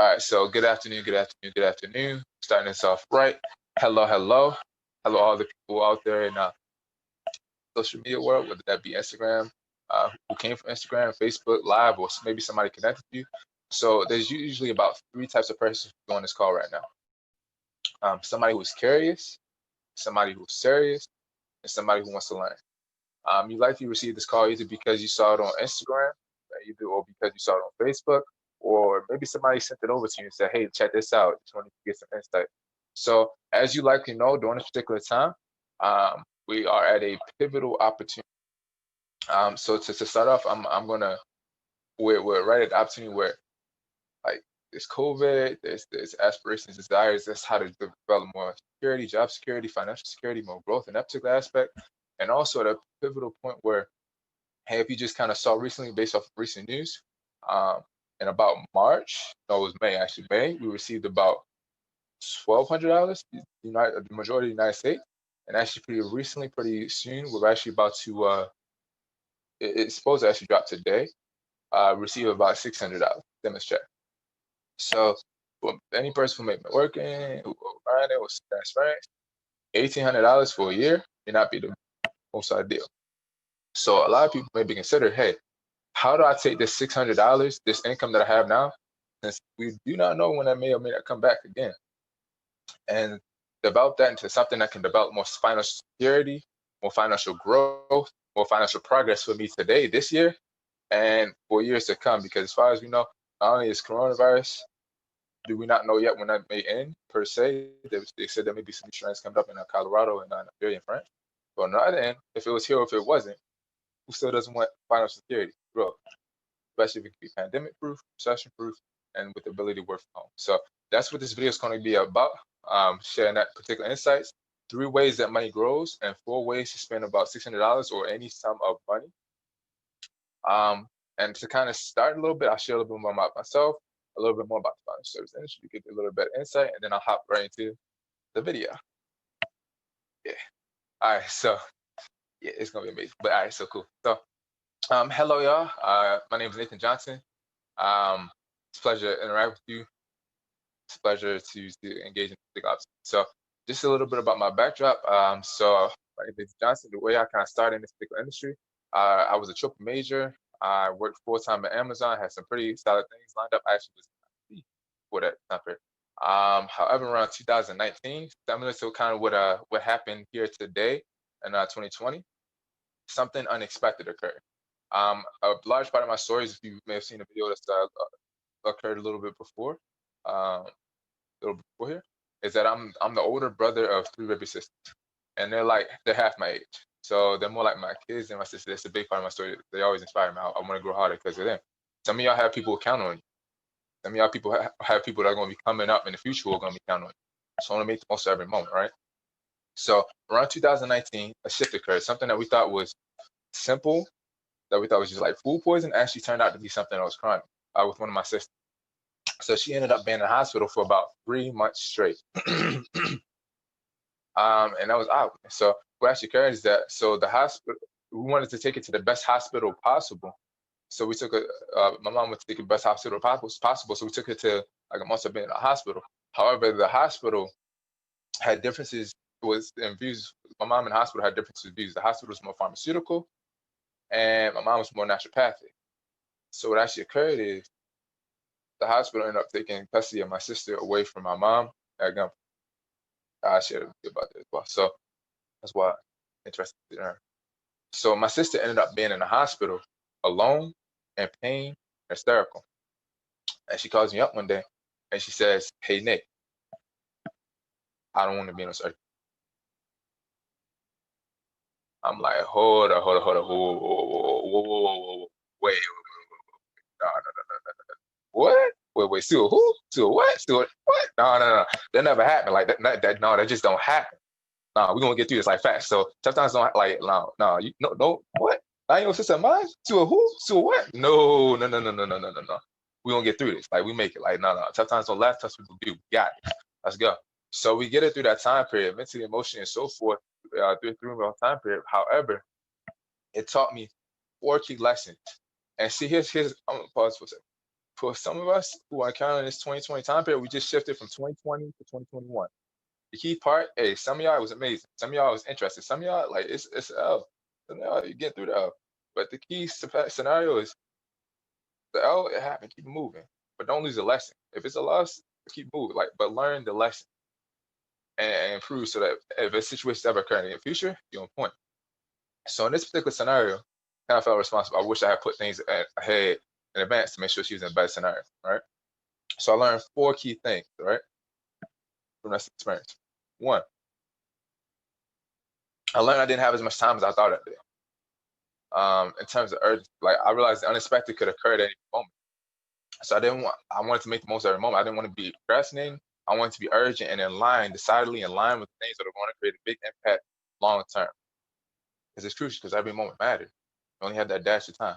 All right, so good afternoon, good afternoon, good afternoon. Starting this off right. Hello, hello. Hello, all the people out there in social media world, whether that be Instagram, who came from Instagram, Facebook Live, or maybe somebody connected to you. So there's usually about three types of persons on this call right now. Somebody who's curious, somebody who's serious, and somebody who wants to learn. You likely received this call either because you saw it on Instagram, or because you saw it on Facebook, or maybe somebody sent it over to you and said, "Hey, check this out. Just wanted to get some insight." So, as you likely know, during this particular time, we are at a pivotal opportunity. So to start off, I'm gonna we're right at the opportunity where like there's COVID, there's aspirations, desires. That's how to develop more security, job security, financial security, more growth in that particular aspect, and also at a pivotal point where, hey, if you just kind of saw recently, based off of recent news, um, in about March, no, it was May actually, May, we received about $1,200, the majority of the United States, and actually pretty recently, pretty soon, we're actually about to, it's supposed to actually drop today, receive about $600 stimulus check. So for any person who may be working, who earning it, was transparent, $1,800 for a year may not be the most ideal. So a lot of people may be considered, hey, how do I take this $600, this income that I have now, since we do not know when that may or may not come back again, and develop that into something that can develop more financial security, more financial growth, more financial progress for me today, this year, and for years to come. Because as far as we know, not only is coronavirus, do we not know yet when that may end per se. They said there may be some strands coming up in Colorado and Nigeria and France. But on the other end, if it was here or if it wasn't, who still doesn't want financial security, growth? Especially if it can be pandemic proof, recession proof, and with the ability to work from home. So that's what this video is going to be about, sharing that particular insights, 3 ways that money grows, and 4 ways to spend about $600 or any sum of money. And to kind of start a little bit, I'll share a little bit more about myself, a little bit more about the financial service industry, get a little bit of insight, and then I'll hop right into the video. Yeah. All right. So yeah, it's gonna be amazing. But all right, so cool. So hello, y'all. My name is Nathan Johnson. It's a pleasure to interact with you. It's a pleasure to engage in the ops. So just a little bit about my backdrop. So my name is Johnson. The way I kind of started in this particular industry, I was a triple major. I worked full-time at Amazon, had some pretty solid things lined up. I actually was for that time period. However, around 2019, similar to kind of what happened here today in 2020, something unexpected occurred. A large part of my story is, if you may have seen a video that's occurred a little bit before, here, is that I'm the older brother of 3 baby sisters, and they're half my age, so they're more like my kids than my sister. That's a big part of my story. They always inspire me. I want to grow harder because of them. Some of y'all have people who count on you. Some of y'all people have people that are going to be coming up in the future who are going to be counting on you. So I want to make the most of every moment, right? So around 2019, a shift occurred. Something that we thought was simple, that we thought was just like food poison, actually turned out to be something that was chronic with one of my sisters. So she ended up being in the hospital for about 3 months straight. And that was out. So what actually occurred is that, so the hospital, we wanted to take it to the best hospital possible. So we took my mom wanted to take the best hospital possible. So we took her to like a month of being in a hospital. However, the hospital had differences, was in views. My mom in the hospital had differences in views. The hospital was more pharmaceutical and my mom was more naturopathic. So what actually occurred is the hospital ended up taking custody of my sister away from my mom at gunpoint. I shared a bit about that as well. So that's why I'm interested in her. So my sister ended up being in the hospital alone, in pain, hysterical. And she calls me up one day and she says, "Hey, Nick, I don't want to be in a surgery." I'm like, hold on, whoa, wait, no, what? Wait, still who? Still what? Still what? No. That never happened. Like that, no, that just don't happen. No, we're gonna get through this like fast. So sometimes don't like no, you no, what? I ain't your sister of mine? To a who? To a what? No. We're gonna get through this. Like we make it. Like no. Sometimes don't laugh, touch people do. We got it. Let's go. So we get it through that time period, mentally, emotionally, and so forth, through a time period. However, it taught me 4 key lessons. And see, here's I'm gonna pause for a second. for some of us who are counting this 2020 time period, we just shifted from 2020 to 2021. The key part, hey, some of y'all was amazing. Some of y'all was interested. Some of y'all, like, it's L. Some of y'all, you get through the L. But the key scenario is the L, it happened, keep moving. But don't lose the lesson. If it's a loss, keep moving. Like, but learn the lesson and improve so that if a situation ever occurs in the future, you're on point. So in this particular scenario, kind of felt responsible. I wish I had put things ahead in advance to make sure she was in a better scenario, right? So I learned 4 key things, right, from this experience. 1, I learned I didn't have as much time as I thought I did. In terms of urgency, like I realized the unexpected could occur at any moment. So I wanted to make the most of every moment. I didn't want to be procrastinating. I wanted to be urgent and in line, decidedly in line with things that are going to create a big impact long term. Because it's crucial, because every moment matters. You only have that dash of time.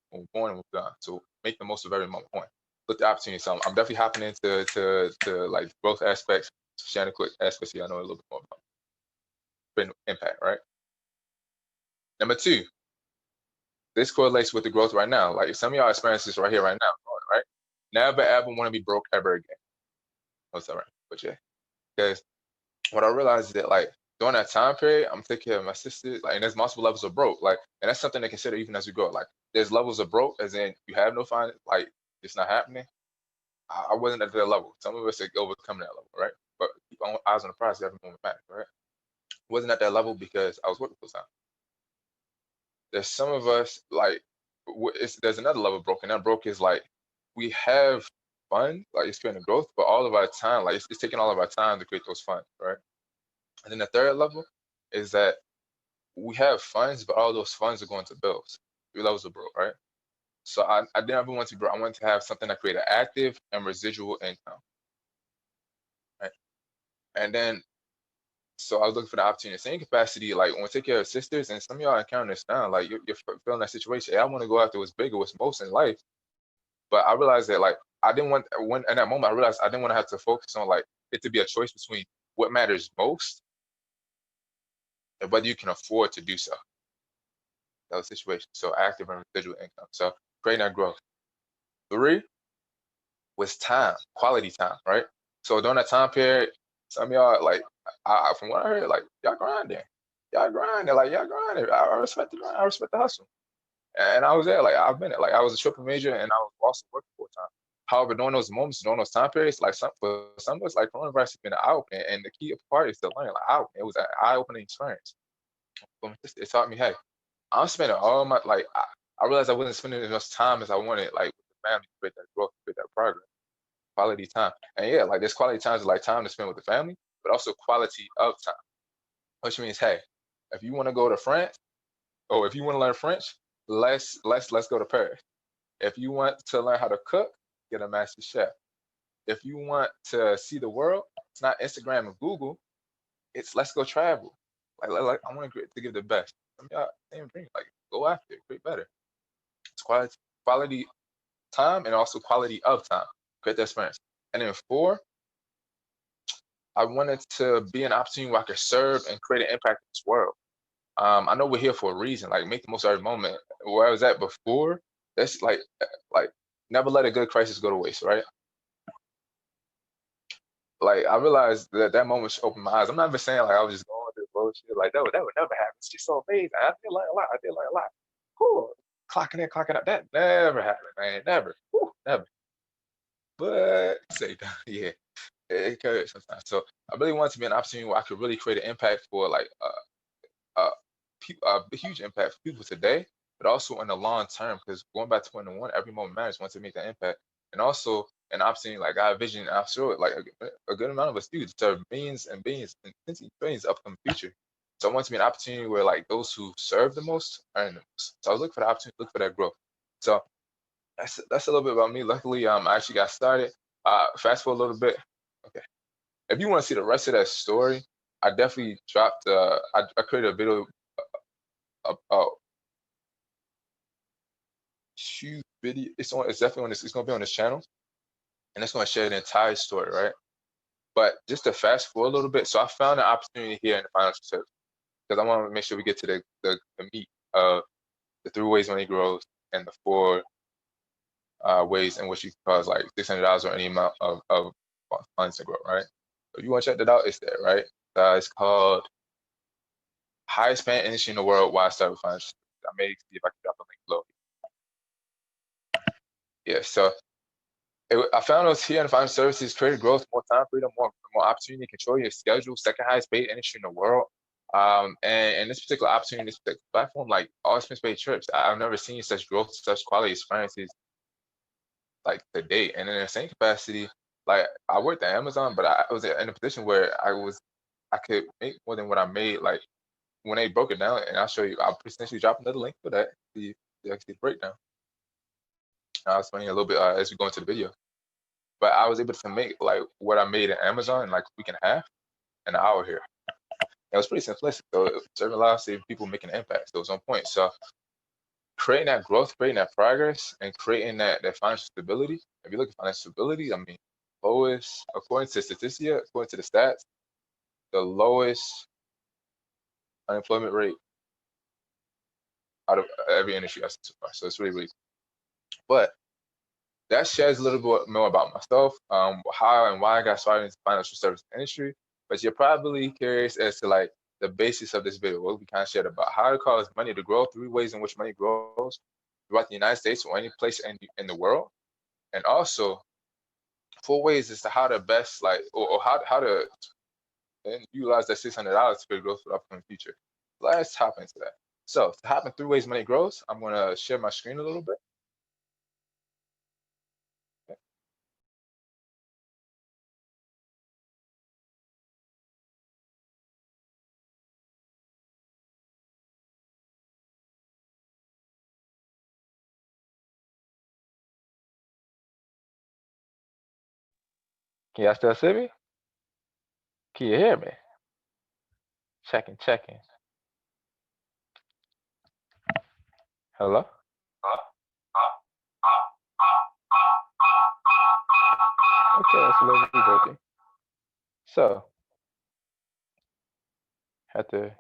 When we're born and we're gone. So make the most of every moment. Look the opportunity. So I'm definitely hopping into like growth aspects, sharing a quick aspects here I know a little bit more about. Impact, right? Number 2, this correlates with the growth right now. Like some of y'all experience this right here, right now, right? Never ever want to be broke ever again. What's that, right? But yeah, because what I realized is that like during that time period, I'm taking care of my sister, like, and there's multiple levels of broke, like, and that's something to consider even as we grow. Like, there's levels of broke, as in you have no finance, like it's not happening. I wasn't at that level. Some of us are overcoming that level, right? But keep on eyes on the prize every moment matters, right? Wasn't at that level because I was working full time. There's some of us like there's another level of broke, and that broke is like we have fun, like it's creating growth, but all of our time, like it's taking all of our time to create those funds, right? And then the third level is that we have funds, but all those funds are going to bills. 3 levels of broke, right? So I didn't ever want to grow. I wanted to have something that created active and residual income, right? And then so I was looking for the opportunity. Same capacity, like when we take care of sisters, and some of y'all encounter this now, like you're feeling that situation. Hey, I want to go after what's bigger, what's most in life, but I realized that like I didn't want when in that moment I realized I didn't want to have to focus on like it to be a choice between what matters most and whether you can afford to do so. That was the situation. So active and residual income. So creating that growth. 3 was time, quality time, right? So during that time period, some of y'all like from what I heard, like y'all grinding. Like y'all grinding. I respect the grind, I respect the hustle. And I was there, like I've been there. Like I was a triple major and I was also working full time. However, during those moments, during those time periods, like for some of us, like coronavirus has been an eye opening, and the key part is to learn. Like it was an eye opening experience. It taught me, hey, I'm spending all my like I realized I wasn't spending as much time as I wanted, like with the family, to create that growth, to create that progress, quality time. And yeah, like there's quality times like time to spend with the family, but also quality of time, which means, hey, if you want to go to France, or if you want to learn French, let's go to Paris. If you want to learn how to cook, get a master chef. If you want to see the world, it's not Instagram and Google, it's let's go travel. Like I want to give the best. I mean, same dream. Like go after it, create better. It's quality time and also quality of time. Create that experience. And then 4, I wanted to be an opportunity where I could serve and create an impact in this world. I know we're here for a reason. Like make the most of every moment. Where I was at before, that's like never let a good crisis go to waste, right? Like I realized that moment opened my eyes. I'm not even saying like I was just going through bullshit. Like that would never happen. It's just so amazing. I did learn a lot. Cool. Clocking in, clocking out. That never happened, man. Never. Whew, never. But say yeah, it occurs sometimes. So I really wanted to be an opportunity where I could really create an impact for like a huge impact for people today, but also in the long term. Because going back to 21, every moment matters. Once to make that impact, and also an opportunity like I vision, I'm sure like a good amount of us do to serve millions and billions and potentially billions upcoming future. So I want to be an opportunity where like those who serve the most earn the most. So I was looking for the opportunity, look for that growth. So that's a little bit about me. Luckily, I actually got started. Fast forward a little bit. Okay. If you want to see the rest of that story, I definitely dropped. I created a video about shoot video. It's definitely on this. It's gonna be on this channel, and it's gonna share the entire story, right? But just to fast forward a little bit, so I found an opportunity here in the financial service because I want to make sure we get to the meat of the 3 ways money grows and the 4 ways in which you can cause like $600 or any amount of funds to grow, right? So if you want to check that out, it's there, right? It's called Highest Paying Industry in the World, Why I Started with Financial Services. I may see if I can drop a link below. Yeah, so I found us here in financial services, created growth, more time freedom, more opportunity, control your schedule, second highest paid industry in the world. And this particular opportunity, this particular platform, like all expense paid trips, I've never seen such growth, such quality experiences like to date. And in the same capacity, like I worked at Amazon, but I was in a position where I could make more than what I made. Like when they broke it down, and I'll show you, I'll potentially drop another link for that. The actually breakdown. I'll explain a little bit as we go into the video. But I was able to make like what I made in Amazon in like a week and a half, an hour here. It was pretty simplistic. So serving lives, saving people, making an impact. So it was on point. So creating that growth, creating that progress, and creating that financial stability. If you look at financial stability, I mean, lowest, according to Statistia, according to the stats, the lowest unemployment rate out of every industry I've seen so far. So it's really, really cool. But that shares a little bit more about myself, how and why I got started in the financial service industry. But you're probably curious as to like the basis of this video, what we kind of shared about how to cause money to grow, 3 ways in which money grows throughout the United States or any place in the world, and also 4 ways as to how to best like or how to utilize that $600 to grow for the upcoming future. Let's hop into that. So to hop in 3 ways money grows, I'm gonna share my screen a little bit. Can y'all still see me? Can you hear me? Checking. Hello? Okay, that's a little bit working. So, have to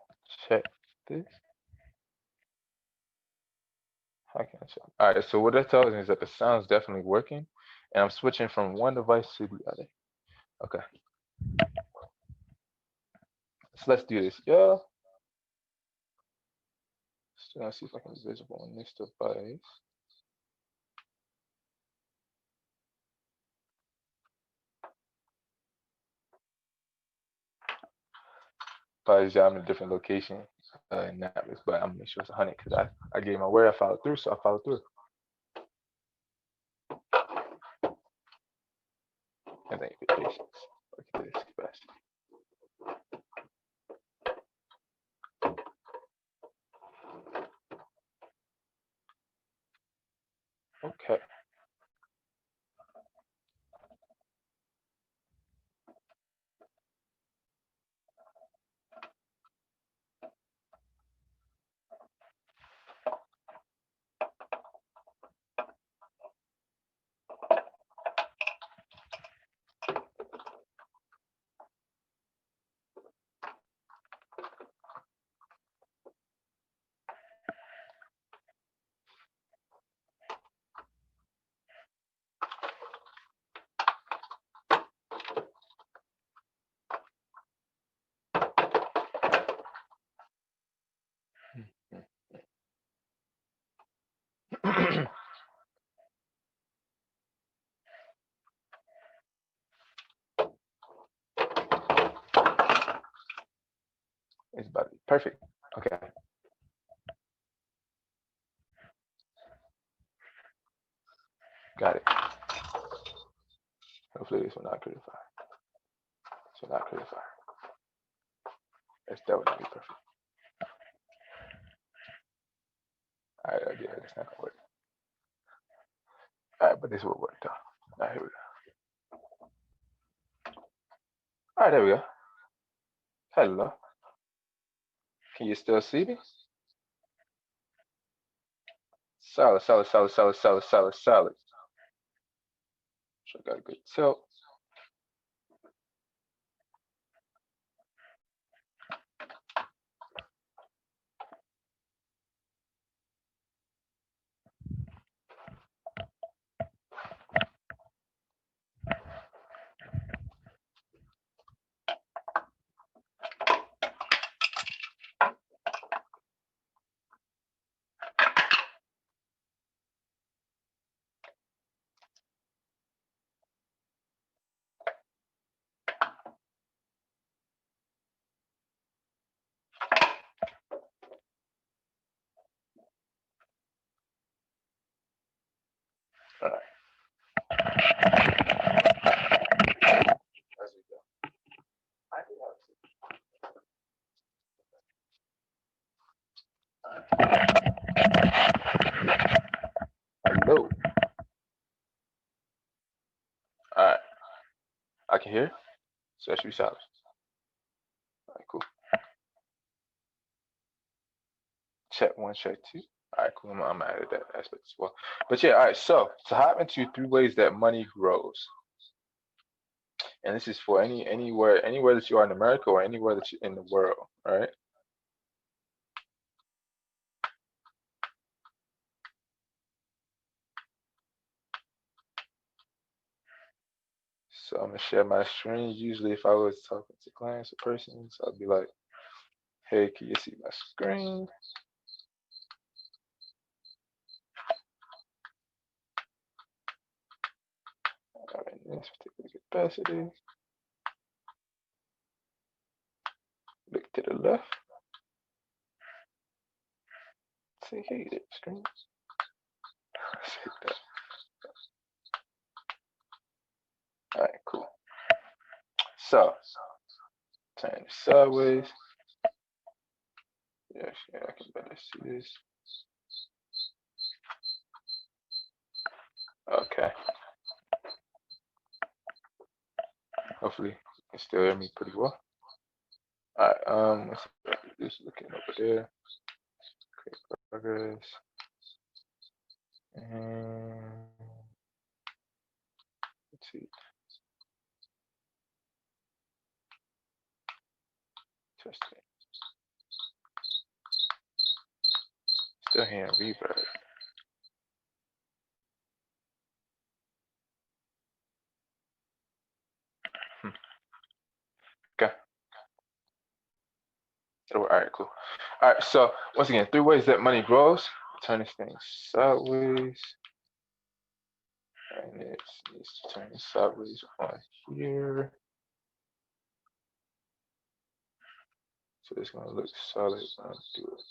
check this. How can I check? All right, so what that tells me is that the sound's definitely working, and I'm switching from one device to the other. Okay. So let's do this, yeah. So let's see if I can be visible on this device. Apologies, I'm in a different location in Naples, but I'm gonna make sure it's 100 because I gave my word, I followed through, so I followed through. And thank you for your patience. Look at this capacity. Okay. It's about to be perfect. Okay. Got it. Hopefully this will not criticify. This will not criticify. That would not be perfect. All right, yeah, that's not gonna work. All right, but this will work though. All right, here we go. All right, there we go. Hello. Can you still see me? Solid. So I got a good tilt. can hear. So that should be solid. All right, cool. Check 1, check 2. All right, cool. I'm gonna add that aspect as well. But yeah, all right. So to hop into 3 ways that money grows, and this is for anywhere that you are in America or anywhere that you're in the world. All right. So I'm gonna share my screen. Usually, if I was talking to clients or persons, I'd be like, "Hey, can you see my screen?" All right, in this particular capacity, look to the left. Say, "Hey there, screen." Say that. All right, cool. So turn it sideways. Yes, yeah, I can better see this. Okay. Hopefully you can still hear me pretty well. Alright, let's just looking over there. Create progress. And let's see. Testing. Still hearing reverb. Okay. Alright, cool. Alright, so once again, 3 ways that money grows. Turn this thing sideways. And it needs to turn sideways on here. So it's gonna look solid when I do it.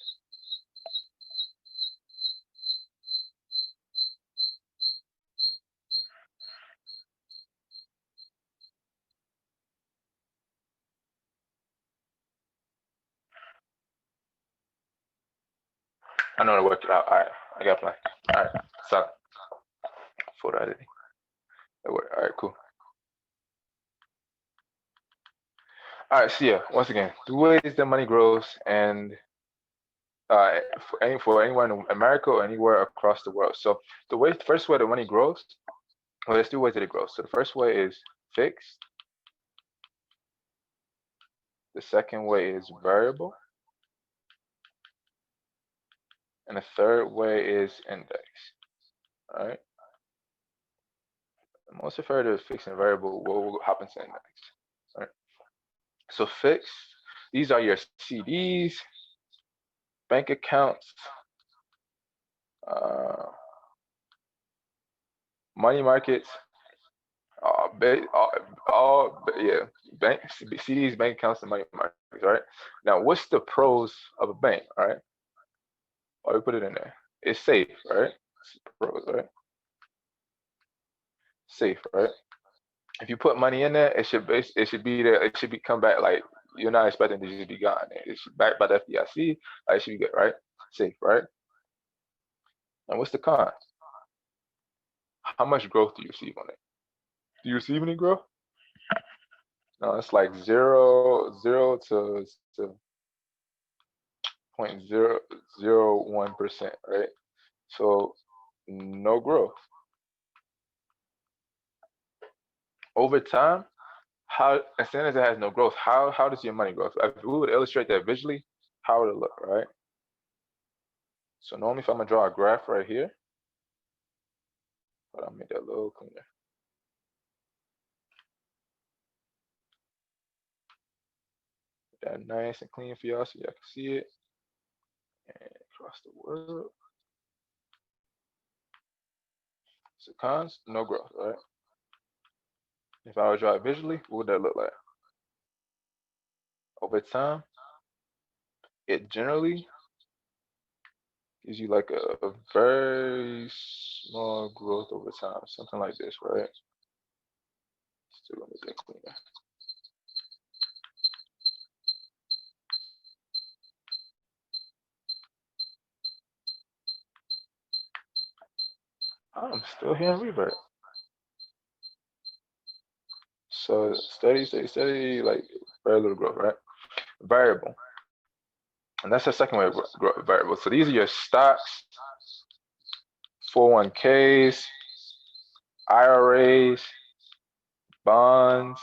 I know how to work it out. Alright, I got a plan. Alright, solid. Photo editing. That worked. Alright, cool. Alright, so yeah, once again, 3 ways that money grows, and for anyone in America or anywhere across the world. So the first way that money grows, well, there's 2 ways that it grows. So the first way is fixed. The second way is variable. And the third way is index. All right. Most refer to fixed and variable. We'll hop into index. All right. So fixed, these are your CDs, bank accounts, money markets, yeah, CDs, bank accounts, and money markets. All right. Now, what's the pros of a bank? All right. Oh, we put it in there. It's safe, right? Pros, right? Safe, right? If you put money in there, it should be there. It should be come back like you're not expecting to just be gone. It should backed by the FDIC. Like, it should be good, right? Safe, right? And what's the con? How much growth do you receive on it? Do you receive any growth? No, it's like zero to 0.001%, right? So no growth. Over time, as soon as it has no growth, how does your money grow? If we would illustrate that visually, how would it look, right? So normally if I'm gonna draw a graph right here, but I'll make that a little cleaner. That nice and clean for y'all so y'all can see it. And across the world. So cons, no growth, right? If I would draw it visually, what would that look like? Over time, it generally gives you like a very small growth over time, something like this, right? Still gonna make that cleaner. I'm still hearing reverb. So steady, like very little growth, right? Variable. And that's the second way of variable. So these are your stocks, 401ks, IRAs, bonds,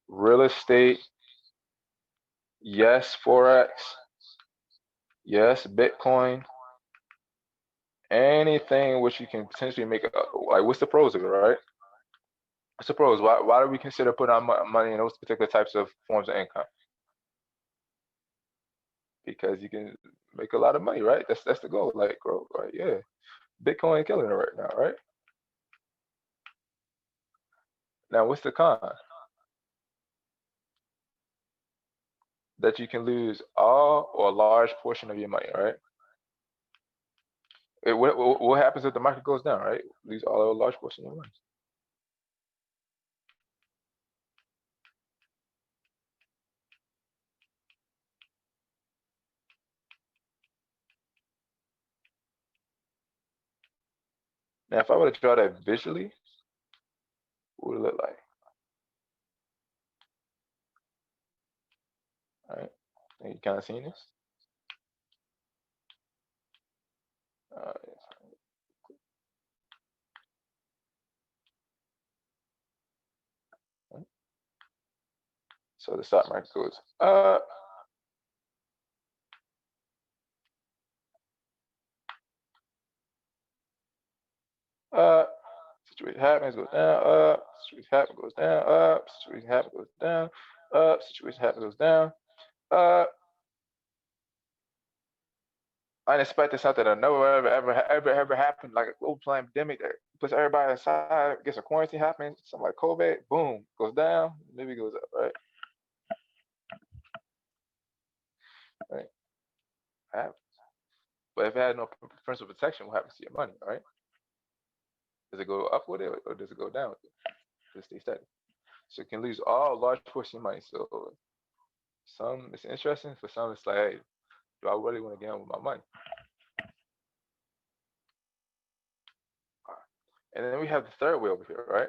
real estate, yes, Forex, yes, Bitcoin, anything which you can potentially make, like what's the pros of it, right? What's the pros? Why do we consider putting our money in those particular types of forms of income? Because you can make a lot of money, right? That's the goal, like growth, right? Yeah. Bitcoin killing it right now, right? Now, what's the con? That you can lose all or a large portion of your money, right? What happens if the market goes down, right? Lose all or a large portion of your money. Now, if I were to draw that visually, what would it look like? All right, you kind of seen this? Uh, so the stock market goes up. Situation happens, goes down, up. Situation happens, goes down, up. Situation happens, goes down, up. Situation happens, goes down, up. Unexpected something that never ever happened, like a global pandemic that puts everybody inside, gets a quarantine happening, something like COVID, boom, goes down, maybe goes up, right? Right. But if it had no principal protection, what happens to your money, right? Does it go up with it or does it go down with it? Does it stay steady? So it can lose all large portion of money. So some it's interesting, for some it's like, hey, do I really want to gamble with my money? And then we have the third way over here, right?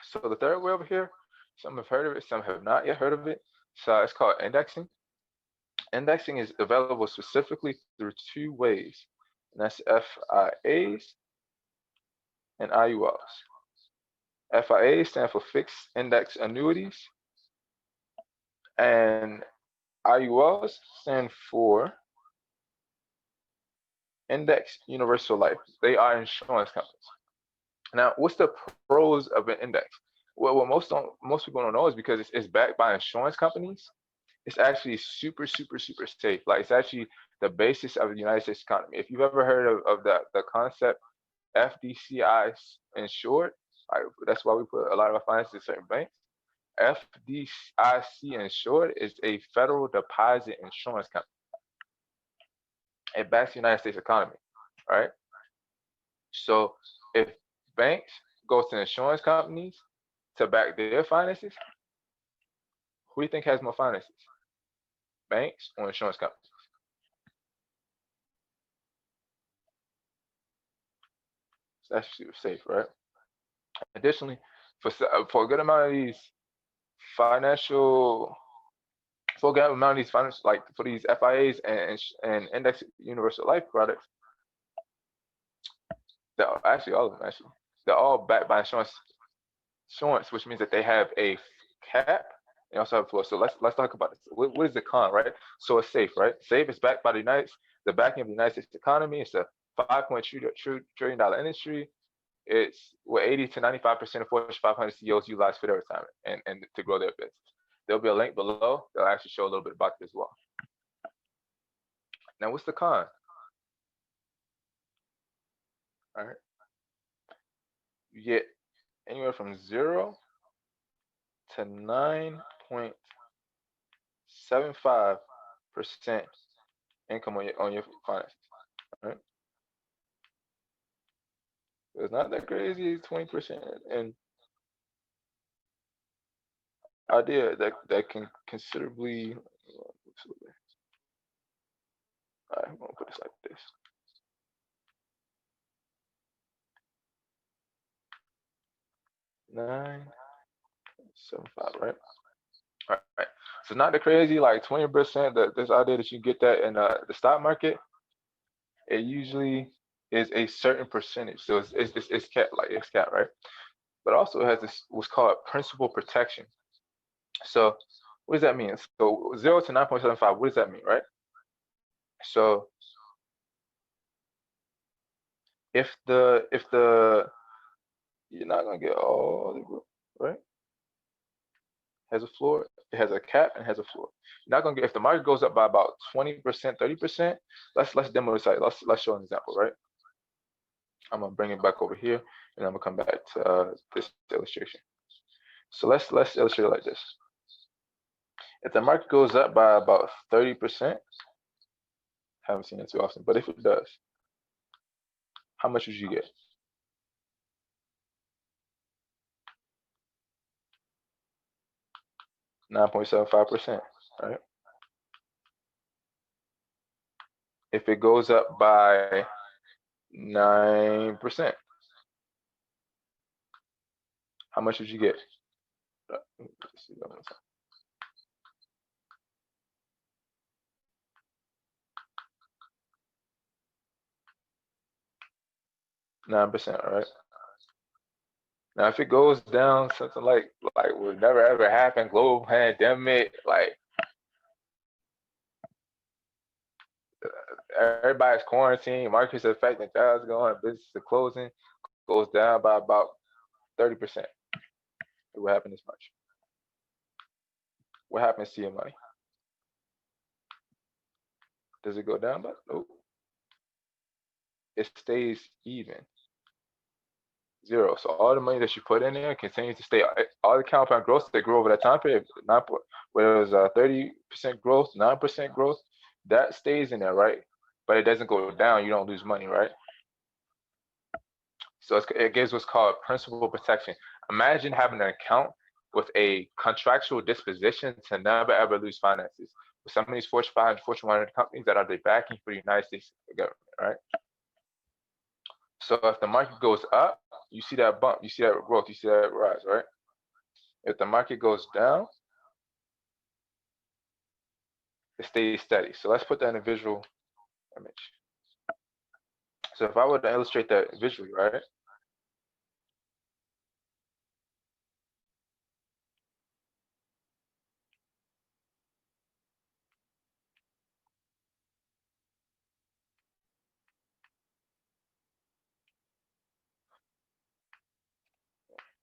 So the third way over here, some have heard of it, some have not yet heard of it. So it's called indexing. Indexing is available specifically through two ways, and that's FIAs and IULs. FIAs stand for fixed index annuities, and IULs stand for Index Universal Life. They are insurance companies. Now, what's the pros of an index? Well, what most people don't know is because it's backed by insurance companies. It's actually super safe. Like it's actually the basis of the United States economy. If you've ever heard of the concept FDCI insured, like, that's why we put a lot of our finances in certain banks. FDIC insured is a federal deposit insurance company. It backs the United States economy, right? So if banks go to insurance companies to back their finances, who do you think has more finances? Banks or insurance companies? So that's super safe, right? Additionally, for a good amount of these financial, for a good amount of these financial, like for these FIAs and index universal life products, they're actually all of them actually, they're all backed by insurance, which means that they have a cap. They also have a floor. So let's talk about this. What is the con, right? So it's safe, right? Safe is backed by the backing of the United States economy. It's a $5.2 trillion industry. It's where 80 to 95% of Fortune 500 CEOs utilize for their retirement and to grow their business. There'll be a link below. They'll actually show a little bit about this as well. Now, what's the con? All right. You get anywhere from 0 to 9.75% income on your finances. All right. So it's not that crazy, 20%. And idea that can considerably, all right, I'm gonna put this like this. 9 75, right? All right. So not the crazy like 20% that this idea that you get that in the stock market. It usually is a certain percentage, so it's capped, like it's capped, right? But also it has this what's called principal protection. So what does that mean? So 0 to 9.75. What does that mean, right? So if the you're not gonna get all the growth, right? Has a floor, it has a cap, and has a floor. You're not gonna get if the market goes up by about 20%, 30%. Let's demo this site. Let's show an example, right? I'm gonna bring it back over here, and I'm gonna come back to this illustration. So let's illustrate it like this. If the market goes up by about 30%, haven't seen it too often, but if it does, how much would you get? 9.75%, right? If it goes up by 9%, how much would you get? 9%, right? Now, if it goes down, something like would never ever happen, global pandemic, like everybody's quarantined, markets affected, jobs going, businesses are closing, goes down by about 30%. It will happen this much. What happens to your money? Does it go down? But nope. It stays even. 0. So all the money that you put in there continues to stay. All the compound growth that grew over that time period, whether it was 30% growth, 9% growth, that stays in there, right? But it doesn't go down. You don't lose money, right? So it gives what's called principal protection. Imagine having an account with a contractual disposition to never ever lose finances. With some of these Fortune 500, Fortune 100 companies that are the backing for the United States government, right? So if the market goes up, you see that bump, you see that growth, you see that rise, right? If the market goes down, it stays steady. So let's put that in a visual image. So if I were to illustrate that visually, right?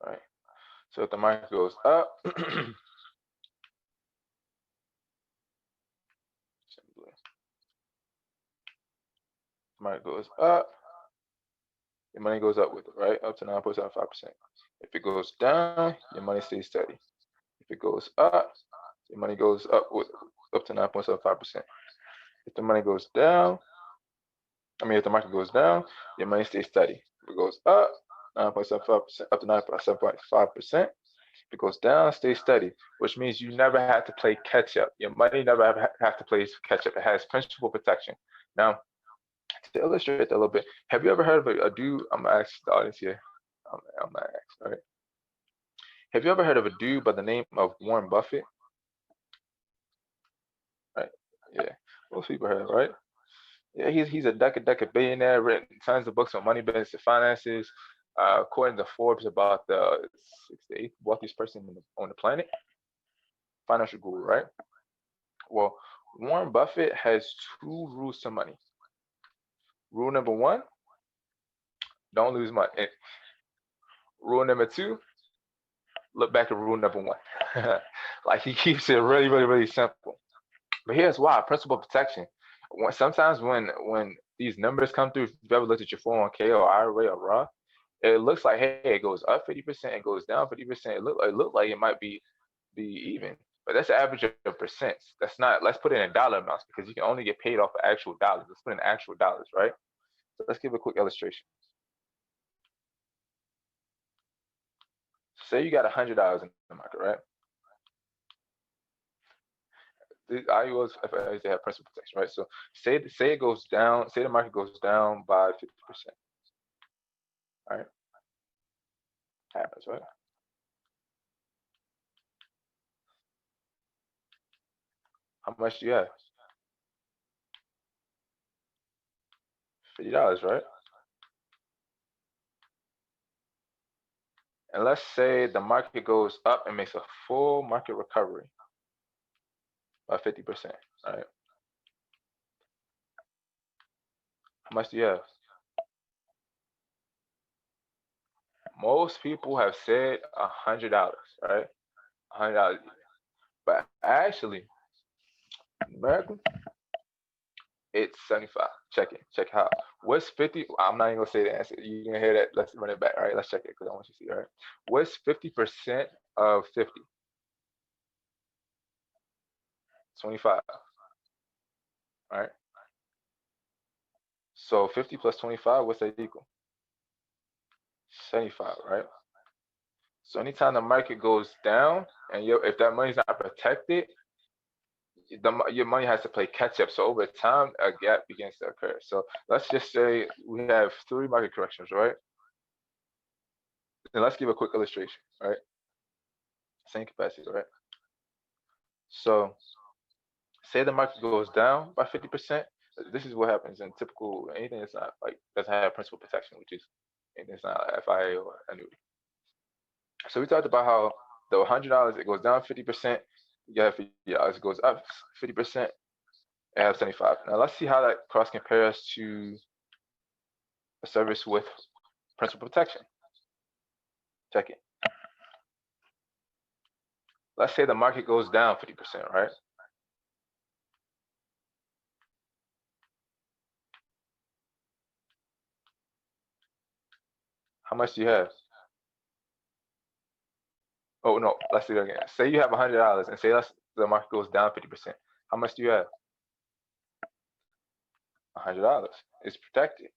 Right. So if the market goes up, market goes up, your money goes up with it, right? Up to 9.75%. If it goes down, your money stays steady. If it goes up, your money goes up with up to 9.75%. If the money goes down, if the market goes down, your money stays steady. If it goes up, 9.75%, up to 9.75%. If it goes down, stay steady, which means you never have to play catch up. Your money never have to play catch up. It has principal protection. Now, to illustrate that a little bit, have you ever heard of a dude? I'm gonna ask the audience here. I'm gonna ask, all right? Have you ever heard of a dude by the name of Warren Buffett? Right? Yeah, most people have, right? Yeah, he's a decade billionaire, written tons of books on money, business, and finances. According to Forbes, about the 6th to 8th wealthiest person on the planet, financial guru, right? Well, Warren Buffett has 2 rules to money. Rule number 1, don't lose money. And rule number 2, look back at rule number 1. Like he keeps it really, really, really simple. But here's why: principal protection. Sometimes when these numbers come through, if you've ever looked at your 401k or IRA or Roth, it looks like, hey, it goes up 50%, it goes down 50%. It look like it might be even, but that's the average of percents. That's not. Let's put it in dollar amounts because you can only get paid off of actual dollars. Let's put in actual dollars, right? So let's give a quick illustration. Say you got $100 in the market, right? I use if they have principal protection, right? So say it goes down. Say the market goes down by 50%. All right, happens, right? How much do you have? $50, right? And let's say the market goes up and makes a full market recovery by 50%, right? How much do you have? Most people have said $100, right? $100. But actually, American, it's 75. Check it. Check how. What's 50? I'm not even gonna say the answer. You can hear that. Let's run it back. All right. Let's check it because I want you to see. All right. What's 50% of 50? 25. All right. So 50 plus 25, what's that equal? 75, right? So anytime the market goes down and if that money's not protected, your money has to play catch up. So over time, a gap begins to occur. So let's just say we have 3 market corrections, right? And let's give a quick illustration, right? Same capacity, right? So say the market goes down by 50%. This is what happens in typical anything that's not like doesn't have principal protection, which is anything that's not FIA or annuity. So we talked about how the $100 it goes down 50%, you have $50, it goes up 50%, it has 75. Now let's see how that cross compares to a service with principal protection. Check it. Let's say the market goes down 50%, right? How much do you have? Oh no, let's do it again. Say you have $100 and say the market goes down 50%. How much do you have? $100. It's protected.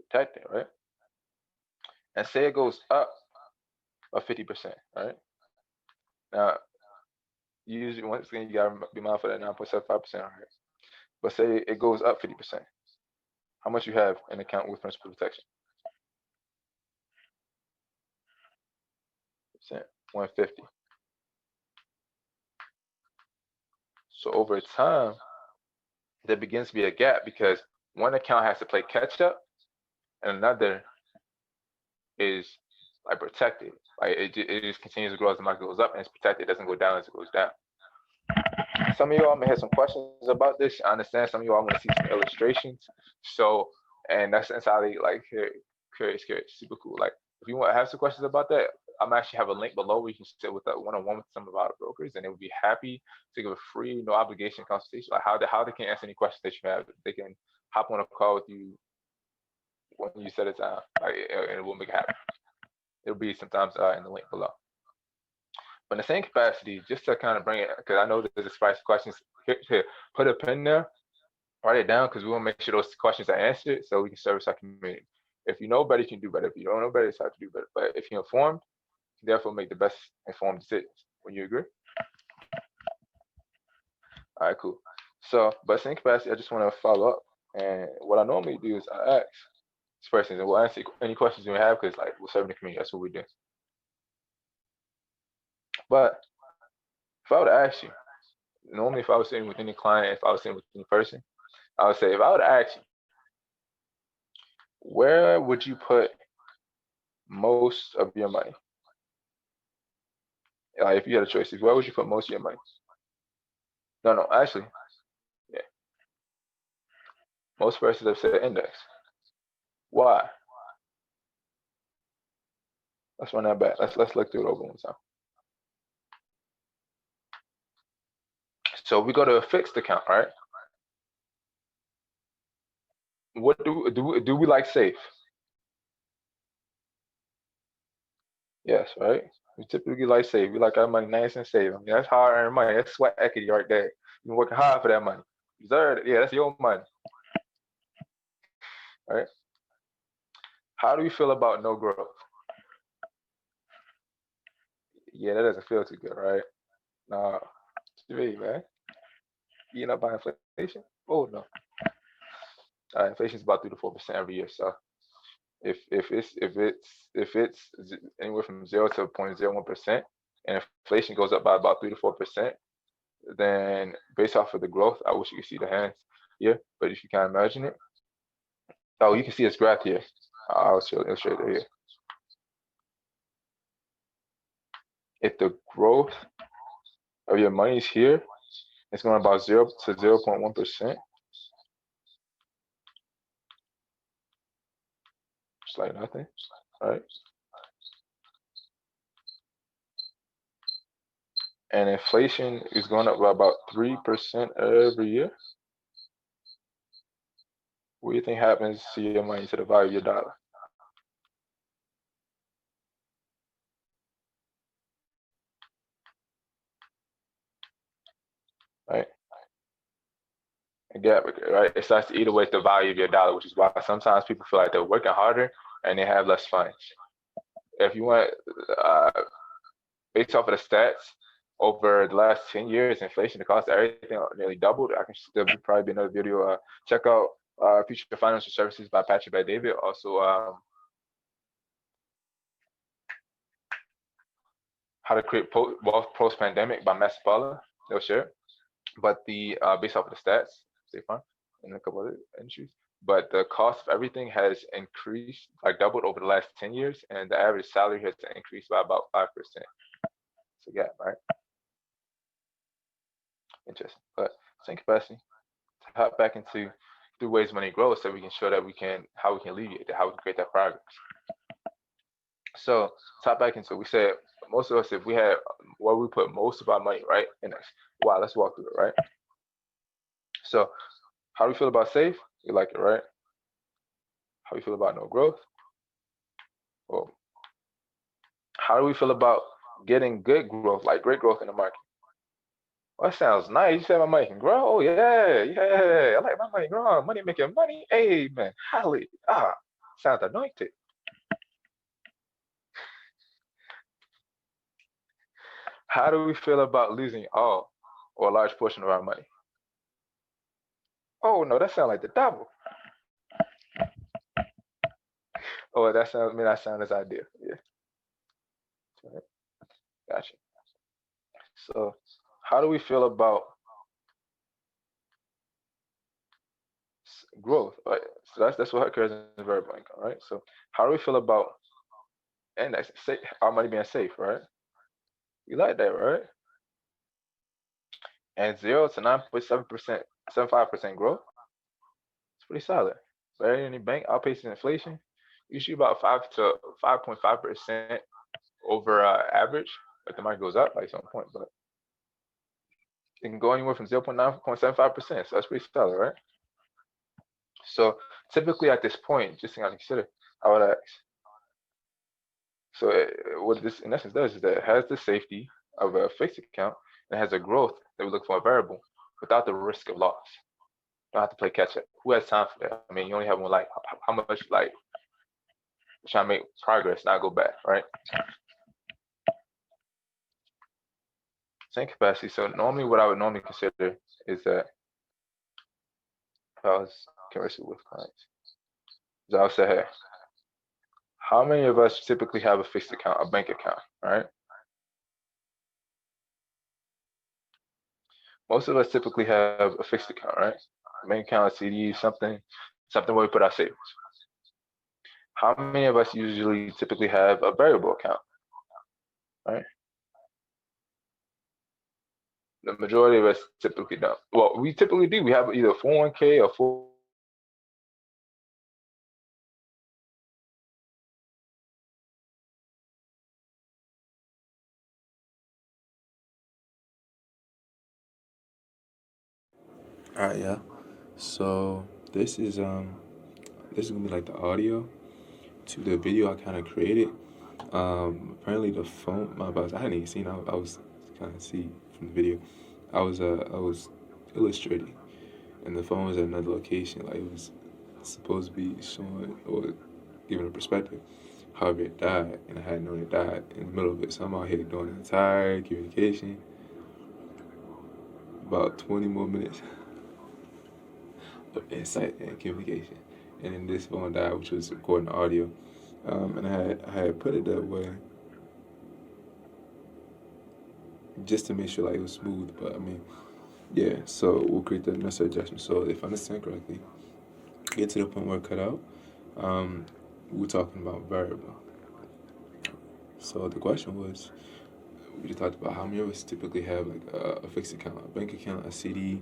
Protected, right? And say it goes up by 50%, right? Now, usually once again you gotta be mindful of that 9.75%, right? But say it goes up 50%. How much you have in account with principal protection? 150. So over time, there begins to be a gap because one account has to play catch up and another is like protected. Like it just continues to grow as the market goes up and it's protected. It doesn't go down as it goes down. Some of y'all may have some questions about this. I understand some of y'all want to see some illustrations. So, and that's entirely like curious, super cool. Like if you want to have some questions about that, I'm actually have a link below where you can sit with a one-on-one with some of our brokers, and they would be happy to give a free, no obligation consultation. Like how they can answer any questions that you have. They can hop on a call with you when you set a time, like, and it will make it happen. It'll be sometimes in the link below. But in the same capacity, just to kind of bring it, because I know there's a spice of questions. Here, put a pin there, write it down, because we want to make sure those questions are answered so we can service our community. If you know better, you can do better. If you don't know better, it's hard to do better. But if you're informed, you can therefore make the best informed decisions. Would you agree? All right, cool. So, but same capacity, I just want to follow up. And what I normally do is I ask this person, and we'll answer any questions you may have, because like we're serving the community. That's what we do. But if I were to ask you, normally if I was sitting with any client, if I was sitting with any person, I would say, if I were to ask you, where would you put most of your money? Like if you had a choice, where would you put most of your money? No, actually, yeah. Most persons have said index. Why? Let's run that back. Let's look through it over one time. So we go to a fixed account, right? What do we like safe? Yes, right? We typically like safe. We like our money nice and safe. I mean, that's hard earned money. That's sweat equity right there. You've been working hard for that money. You deserve it. Yeah, that's your money. Right? How do you feel about no growth? Yeah, that doesn't feel too good, right? No, it's me, man. You know by inflation? Oh no. Inflation's about 3 to 4% every year. So if it's anywhere from 0 to 0.01%, and inflation goes up by about 3 to 4%, then based off of the growth, I wish you could see the hands here, but if you can't imagine it, oh, you can see this graph here. I'll illustrate it here. If the growth of your money is here, it's going about 0 to 0.1%. Just like nothing, right? And inflation is going up by about 3% every year. What do you think happens to your money, to the value of your dollar? Right? A gap, right? It starts to eat away at the value of your dollar, which is why sometimes people feel like they're working harder and they have less funds. If you want, based off of the stats, over the last 10 years, inflation, the cost of everything nearly doubled. I can still probably be another video. Check out Future Financial Services by Patrick by David. Also, How to Create Wealth Post-Pandemic by Sapaula. They'll share. But the based off of the stats, stay fun in a couple other industries. But the cost of everything has increased, like doubled over the last 10 years, and the average salary has increased by about 5%. So yeah, right? Interesting. But same capacity to hop back into 3 ways money grows, so we can show that how we can alleviate that, how we can create that progress. So top back into, we said most of us, if we had where we put most of our money, right? And wow, let's walk through it, right? So how do we feel about safe? You like it, right? How do we feel about no growth? Well, how do we feel about getting good growth, like great growth in the market? Well, that sounds nice. You said my money can grow. Oh yeah, yeah. I like my money growing. Money making money. Hey man, highly. Sounds anointed. How do we feel about losing all or a large portion of our money? Oh no, that sounds like the devil. Oh, that sounds as ideal. Yeah. Right. Gotcha. So how do we feel about growth? Right. So that's what occurs in variable income, right? So how do we feel about index, our money being safe, right? You like that, right? And 0 to 9.7%, 75% growth. It's pretty solid. Better than any bank, outpacing inflation. Usually about 5 to 5.5% over average, but the market goes up by some point, but it can go anywhere from 0.9.75%. So that's pretty solid, right? So typically at this point, just to consider, I would ask. So what this in essence does is that it has the safety of a fixed account and has a growth that we look for a variable without the risk of loss. You don't have to play catch up. Who has time for that? I mean, you only have one life. How much like trying to make progress, not go back, right? Same capacity. So normally what I would normally consider is that if I was conversing with clients, is I would say, hey, how many of us typically have a fixed account, a bank account, right? Most of us typically have a fixed account, right? Bank account, CD, something where we put our savings. How many of us usually typically have a variable account, right? The majority of us typically don't. Well, we typically do. We have either 401k or 4. All right, yeah. So this is gonna be like the audio to the video I kind of created. Apparently the phone, my boss, I hadn't even seen. I was kind of see from the video. I was illustrating, and the phone was at another location. Like it was supposed to be showing or giving a perspective. However, it died, and I hadn't known it died in the middle of it. So I'm out here doing the entire communication. About 20 more minutes of insight and communication. And then this phone died, which was recording audio. And I had put it that way just to make sure like it was smooth. But I mean, yeah. So we'll create the necessary adjustment. So if I understand correctly, get to the point where it cut out. We're talking about variable. So the question was, we just talked about how many of us typically have like a fixed account, a bank account, a CD,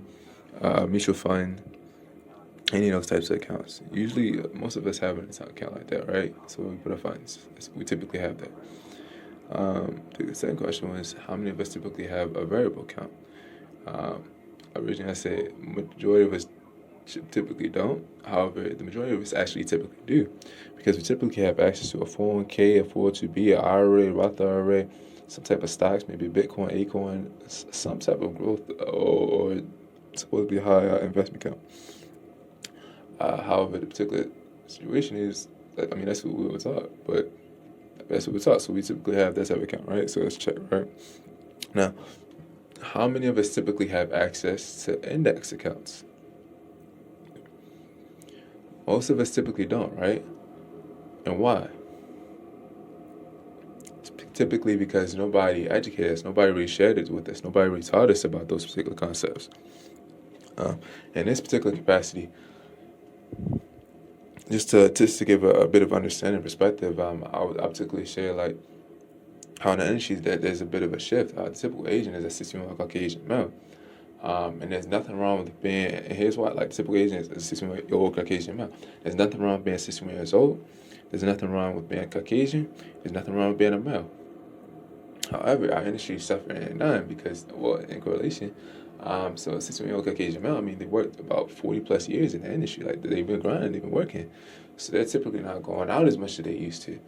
mutual fund, any of those types of accounts. Usually, most of us have an account like that, right? So we put our funds. We typically have that. The second question was, how many of us typically have a variable account? Originally, I said majority of us typically don't. However, the majority of us actually typically do, because we typically have access to a 401k, a 402b, an IRA, Roth IRA, some type of stocks, maybe Bitcoin, Acorn, some type of growth or supposedly high investment account. However, the particular situation is, I mean, that's what we were taught, but that's what we're taught. So we typically have that type of account, right? So let's check, right? Now, how many of us typically have access to index accounts? Most of us typically don't, right? And why? It's typically because nobody educated us, nobody really shared it with us, nobody really taught us about those particular concepts. In this particular capacity, just to give a bit of understanding and perspective, I would particularly share like how in the industry that there's a bit of a shift. The typical Asian is a 61 Caucasian male. And there's nothing wrong with being, and here's why, like, the typical Asian is a 61-year-old Caucasian male. There's nothing wrong with being 61 years old. There's nothing wrong with being Caucasian. There's nothing wrong with being a male. However, our industry is suffering and dying because, well, in correlation, so a 61-year-old Caucasian male, I mean, they worked about 40 plus years in the industry. Like, they've been grinding, they've been working. So they're typically not going out as much as they used to.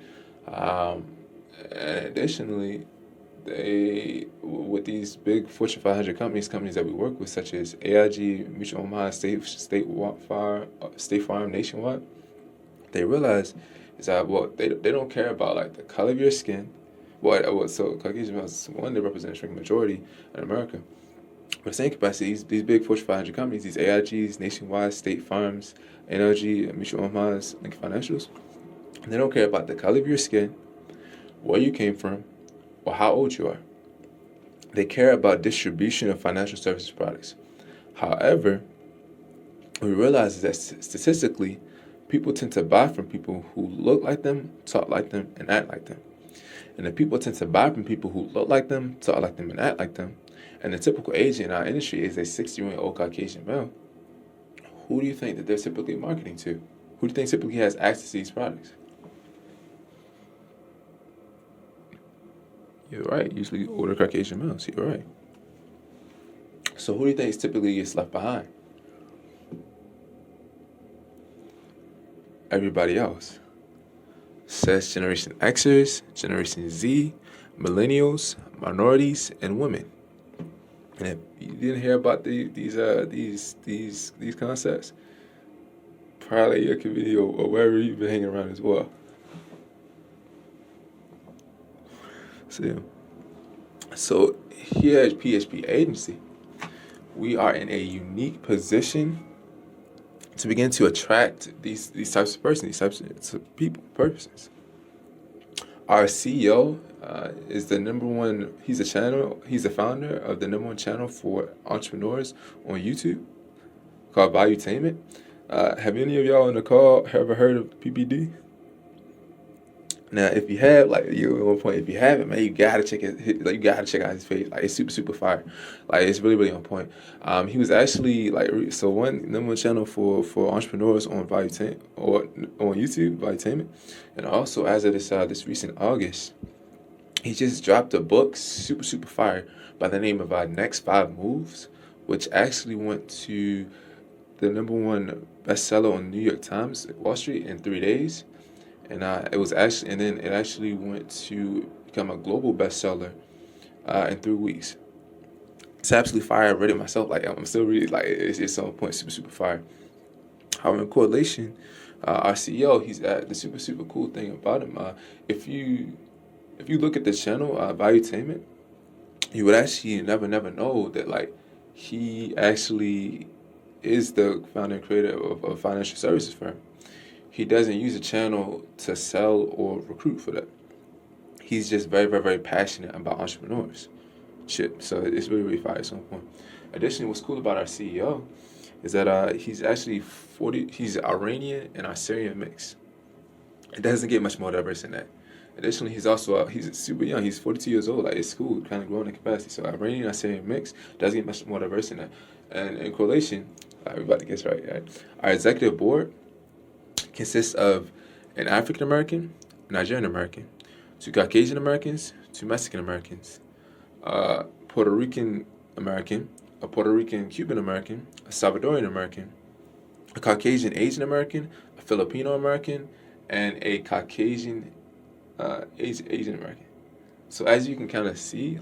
And additionally, they, with these big Fortune 500 companies that we work with, such as AIG, Mutual Omaha, State Farm, Nationwide, they realize is that, well, they don't care about like the color of your skin. So Caucasian males, one, they represent a shrinking majority in America. But same capacity, these big Fortune 500 companies, these AIGs, Nationwide, State Farms, NLG, Mutual Omaha's, Lincoln Financials, they don't care about the color of your skin, where you came from, or how old you are. They care about distribution of financial services products. However, we realize that statistically, people tend to buy from people who look like them, talk like them, and act like them. And if people tend to buy from people who look like them, talk like them, and act like them, and the typical age in our industry is a 60-year-old Caucasian male, who do you think that they're typically marketing to? Who do you think typically has access to these products? You're right. Usually older Caucasian males. You're right. So who do you think typically gets left behind? Everybody else. Says Generation Xers, Generation Z, Millennials, minorities, and women. And if you didn't hear about these concepts, probably your community or wherever you've been hanging around as well. So here at PHP Agency, we are in a unique position to begin to attract these types of persons, these types of people, persons. Our CEO is the number one. He's the founder of the number one channel for entrepreneurs on YouTube called Valuetainment. Have any of y'all on the call ever heard of PPD? Now, if you have, like, you at one point, if you haven't, man, you gotta check it. Like, you gotta check out his page. Like, it's super fire. Like, it's really on point. He was actually like, so one number one channel for entrepreneurs on Valuetainment or on YouTube, Valuetainment, and also as of this recent August, he just dropped a book, super fire, by the name of Next 5 Moves, which actually went to the number one bestseller on New York Times, Wall Street, in 3 days. And it actually went to become a global bestseller in 3 weeks. It's absolutely fire. I read it myself. Like, I'm still reading. Like, it's on point. Super fire. However, in correlation, our CEO, he's the super cool thing about him. If you look at the channel, Valuetainment, you would actually never know that, like, he actually is the founder and creator of a financial services firm. He doesn't use a channel to sell or recruit for that. He's just very passionate about entrepreneurs. chip. So it's really, really fire at some point. Additionally, what's cool about our CEO is that he's actually 40. He's Iranian and Assyrian mix. It doesn't get much more diverse than that. Additionally, he's super young. He's 42 years old. Like it's cool, kind of growing in capacity. So Iranian Assyrian mix doesn't get much more diverse than that. And in correlation, we're about to guess right. Our executive board consists of an African American, Nigerian American, two Caucasian Americans, two Mexican Americans, Puerto Rican American, a Puerto Rican Cuban American, a Salvadorian American, a Caucasian Asian American, a Filipino American, and a Caucasian Asian American. So as you can kind of see,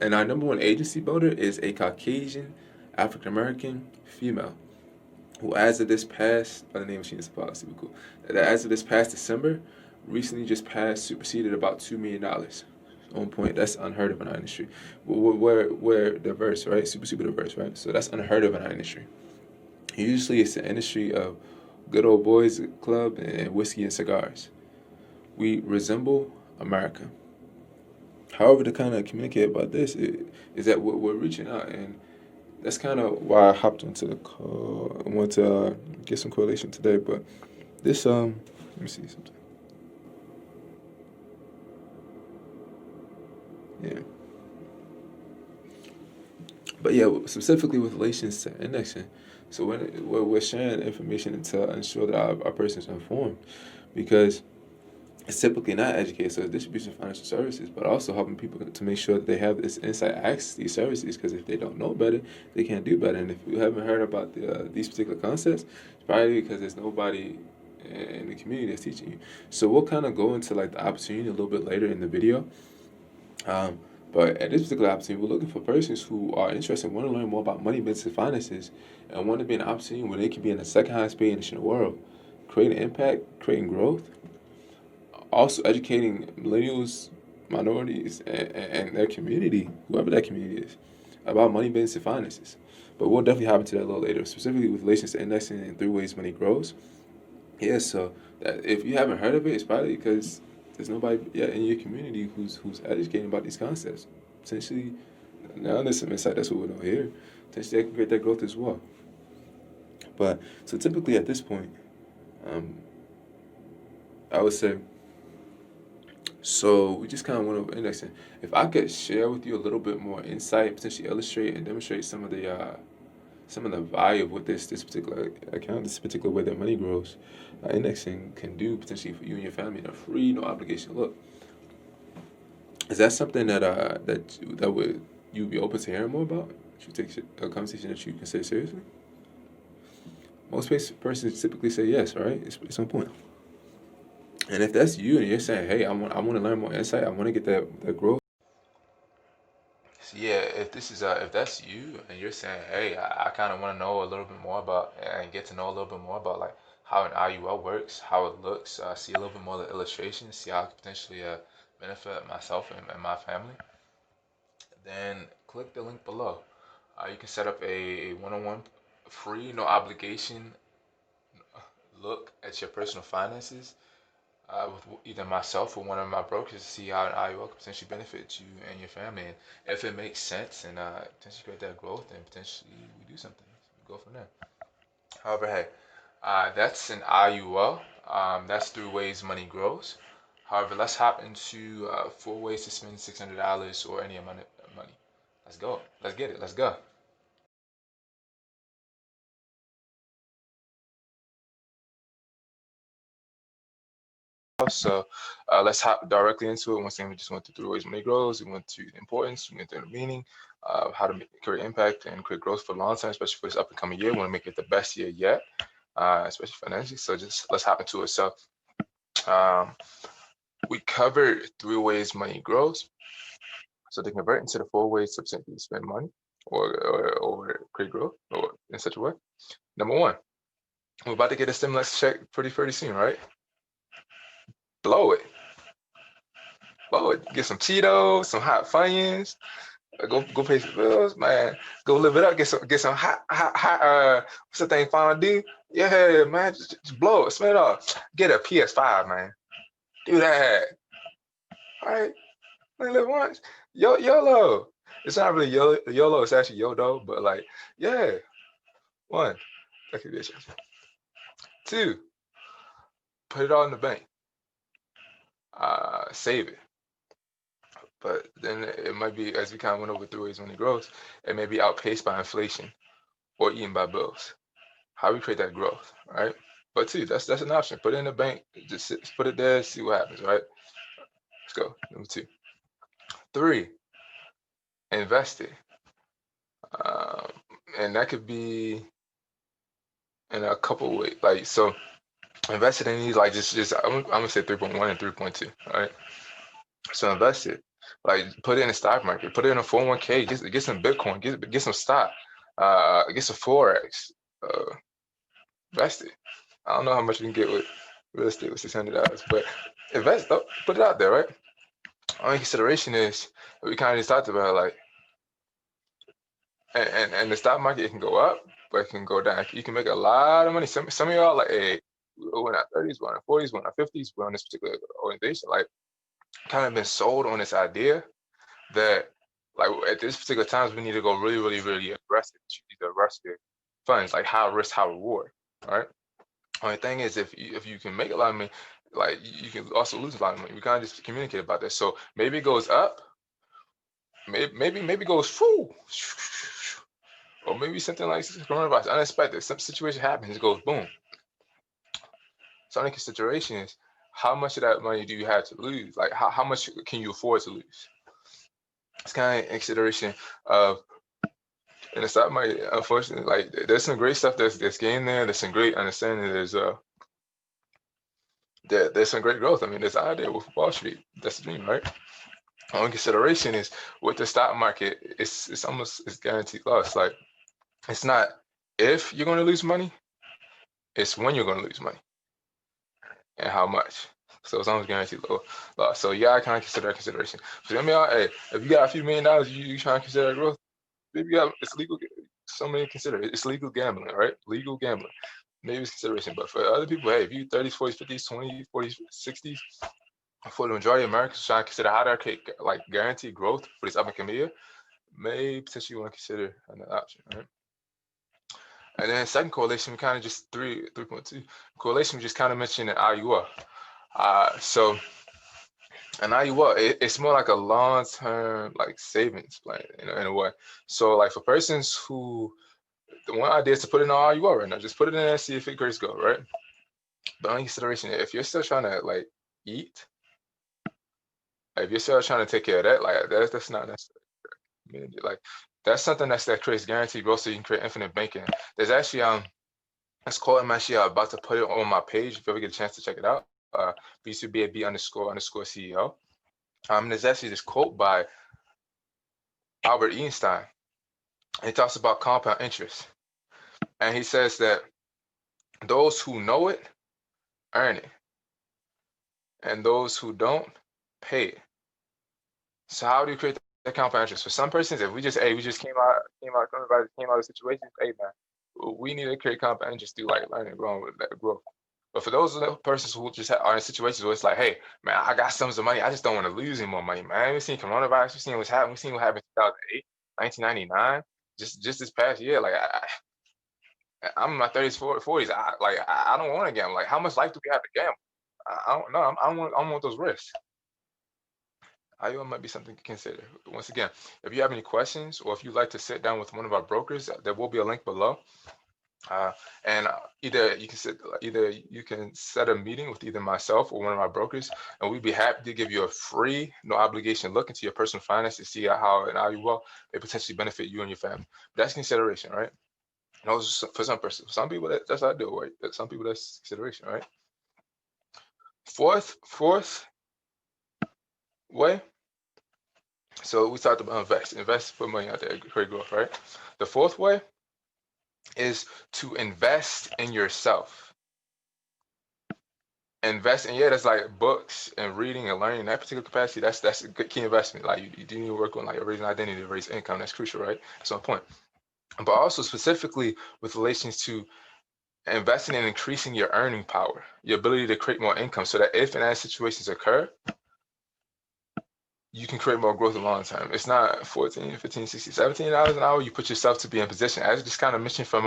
and our number one agency builder is a Caucasian African American female, who as of this past, by the name of Sapaula, super cool. That as of this past December, recently just superseded about $2 million. On point, that's unheard of in our industry. We're diverse, right? Super diverse, right? So that's unheard of in our industry. Usually, it's an industry of good old boys club and whiskey and cigars. We resemble America. However, to kind of communicate about this is that we're reaching out, and that's kind of why I hopped onto the call. I want to get some correlation today, but this let me see something. Yeah. But yeah, specifically with relations to indexing, so when we're sharing information to ensure that our person is informed, because it's typically not educated, so it's distribution of financial services, but also helping people to make sure that they have this insight access to these services, because if they don't know better, they can't do better. And if you haven't heard about these particular concepts, it's probably because there's nobody in the community that's teaching you. So we'll kind of go into like the opportunity a little bit later in the video. But at this particular opportunity, we're looking for persons who are interested and want to learn more about money, business, and finances, and want to be in an opportunity where they can be in the second highest paid industry in the world, creating impact, creating growth, also educating millennials, minorities, and their community, whoever that community is, about money, business, and finances. But we'll definitely hop into that a little later, specifically with relations to indexing and 3 ways money grows. Yeah, so if you haven't heard of it, it's probably because there's nobody yet in your community who's educating about these concepts. Potentially, now there's some insight that's what we don't hear. Potentially, they can create that growth as well. But so typically at this point, I would say. So we just kind of went over indexing. If I could share with you a little bit more insight, potentially illustrate and demonstrate some of the value of what this particular account, this particular way that money grows, indexing can do potentially for you and your family in a free, no obligation look. Is that something that would you be open to hearing more about? Should you take a conversation that you consider seriously? Most persons typically say yes, right? It's on point. And if that's you and you're saying, hey, I want to learn more insight, I want to get that growth. So yeah, if that's you and you're saying, hey, I kind of want to know a little bit more about and get to know a little bit more about like how an IUL works, how it looks, see a little bit more of the illustrations, see how it could potentially benefit myself and my family, then click the link below. You can set up a one-on-one free, no obligation look at your personal finances with either myself or one of my brokers to see how an IUL could potentially benefit you and your family. And if it makes sense and potentially create that growth, then potentially we do something. We go from there. However, hey, that's an IUL. That's 3 ways money grows. However, let's hop into 4 ways to spend $600 or any amount of money. Let's go. Let's get it. Let's go. So let's hop directly into it. Once again, we just went through 3 ways money grows. We went through the importance, we went through the meaning, how to create impact and create growth for the long term, especially for this up and coming year. We want to make it the best year yet, especially financially. So just let's hop into it. So um, we covered 3 ways money grows. So to convert into the 4 ways to simply spend money or create growth or in such a way. Number one, we're about to get a stimulus check pretty soon, right? Blow it. Get some Cheetos, some hot Funyuns. Go pay some bills, man. Go live it up. Get some hot what's the thing? Fondue. Yeah, man. Just blow it. Smell it off. Get a PS5, man. Do that. All right. Only live once. YOLO. It's not really YOLO, it's actually YODO, but like, yeah. One, that could be a chance. Two, put it all in the bank. Save it. But then it might be, as we kind of went over 3 ways money grows, it may be outpaced by inflation or eaten by bills. How we create that growth, right? But two, that's an option. Put it in the bank, just put it there, see what happens, right? Let's go. Number 2. 3, invest it. And that could be in a couple of ways. Like, so invested in these, like just I'm gonna say 3.1 and 3.2, right? So invest it, like put it in the stock market, put it in a 401k, get some Bitcoin, get some stock, get some forex, invest it. I don't know how much you can get with real estate with $600, but invest, put it out there, right? Only consideration is we kind of just talked about, like, and the stock market, it can go up, but it can go down. You can make a lot of money. Some of y'all like, hey, we're in our 30s, we're in our 40s, we're in our 50s, we're on this particular organization, like, kind of been sold on this idea that, like, at this particular times we need to go really, really, really aggressive. These aggressive funds, like high risk, high reward. Right. Only thing is, if you can make a lot of money, like, you can also lose a lot of money. We kind of just communicate about this. So maybe it goes up, maybe it goes whoo, or maybe something like coronavirus, unexpected, some situation happens, it goes boom. So only consideration is, how much of that money do you have to lose? Like, how much can you afford to lose? It's kind of consideration of, and the stock market, unfortunately, like, there's some great stuff that's gained there. There's some great understanding. There's some great growth. I mean, there's out there with Wall Street. That's the dream, right? Only consideration is, with the stock market, it's almost, it's guaranteed loss. Like, it's not if you're going to lose money, it's when you're going to lose money and how much. So it's almost guaranteed loss. So yeah, I kind of consider that consideration. So I mean, hey, if you got a few $1 million, you trying to consider growth. Maybe it's legal. So many consider it. It's legal gambling, right? Legal gambling. Maybe it's consideration. But for other people, hey, if you 30s, 40s, 50s, 20s, 40s, 60s, for the majority of Americans trying to consider how to create, like, guaranteed growth for this up and coming year, may potentially want to consider an option, right? And then second correlation, we kind of just 3.2 correlation, we just kind of mentioned an IUR. So an IUR, it's more like a long-term, like, savings plan, in a way. So, like, for persons who, the one idea is to put it in an IUR right now, just put it in there, see if it grades go, right? But only consideration, if you're still trying to, like, eat, like, if you're still trying to take care of that, like, that's not necessary. Like, that's something that creates guaranteed growth, so you can create infinite banking. There's actually this quote, I'm actually about to put it on my page if you ever get a chance to check it out. B2BAB__CEO. There's actually this quote by Albert Einstein. He talks about compound interest, and he says that those who know it earn it, and those who don't pay it. So how do you create that compound interest? For some persons, if we just came out of situations, hey man, we need to create compound interest through, like, learning and growing with that growth. But for those persons who just are in situations where it's like, hey man, I got sums of money, I just don't want to lose any more money, man. We've seen coronavirus, we've seen what happened in 2008, 1999, just this past year. Like, I'm in my 30s, 40s. I don't want to gamble. Like, how much life do we have to gamble? I don't know. I don't want those risks. IUL might be something to consider. Once again, if you have any questions, or if you'd like to sit down with one of our brokers, there will be a link below. And either you can set a meeting with either myself or one of our brokers, and we'd be happy to give you a free, no obligation look into your personal finance to see how an IUL may potentially benefit you and your family. But that's consideration, right? And those for some persons. For some people, that's ideal, right? Some people, that's consideration, right? Fourth way. So we talked about invest, put money out there, create growth, right? The fourth way is to invest in yourself. Invest in, yeah, that's like books and reading and learning, that particular capacity. That's a good key investment. Like, you do need to work on, like, raising identity, to raise income. That's crucial, right? That's my point. But also specifically with relations to investing in increasing your earning power, your ability to create more income, so that if and as situations occur, you can create more growth in the long term. It's not 14, 15, 16, $17 an hour. You put yourself to be in position. As I just kind of mentioned from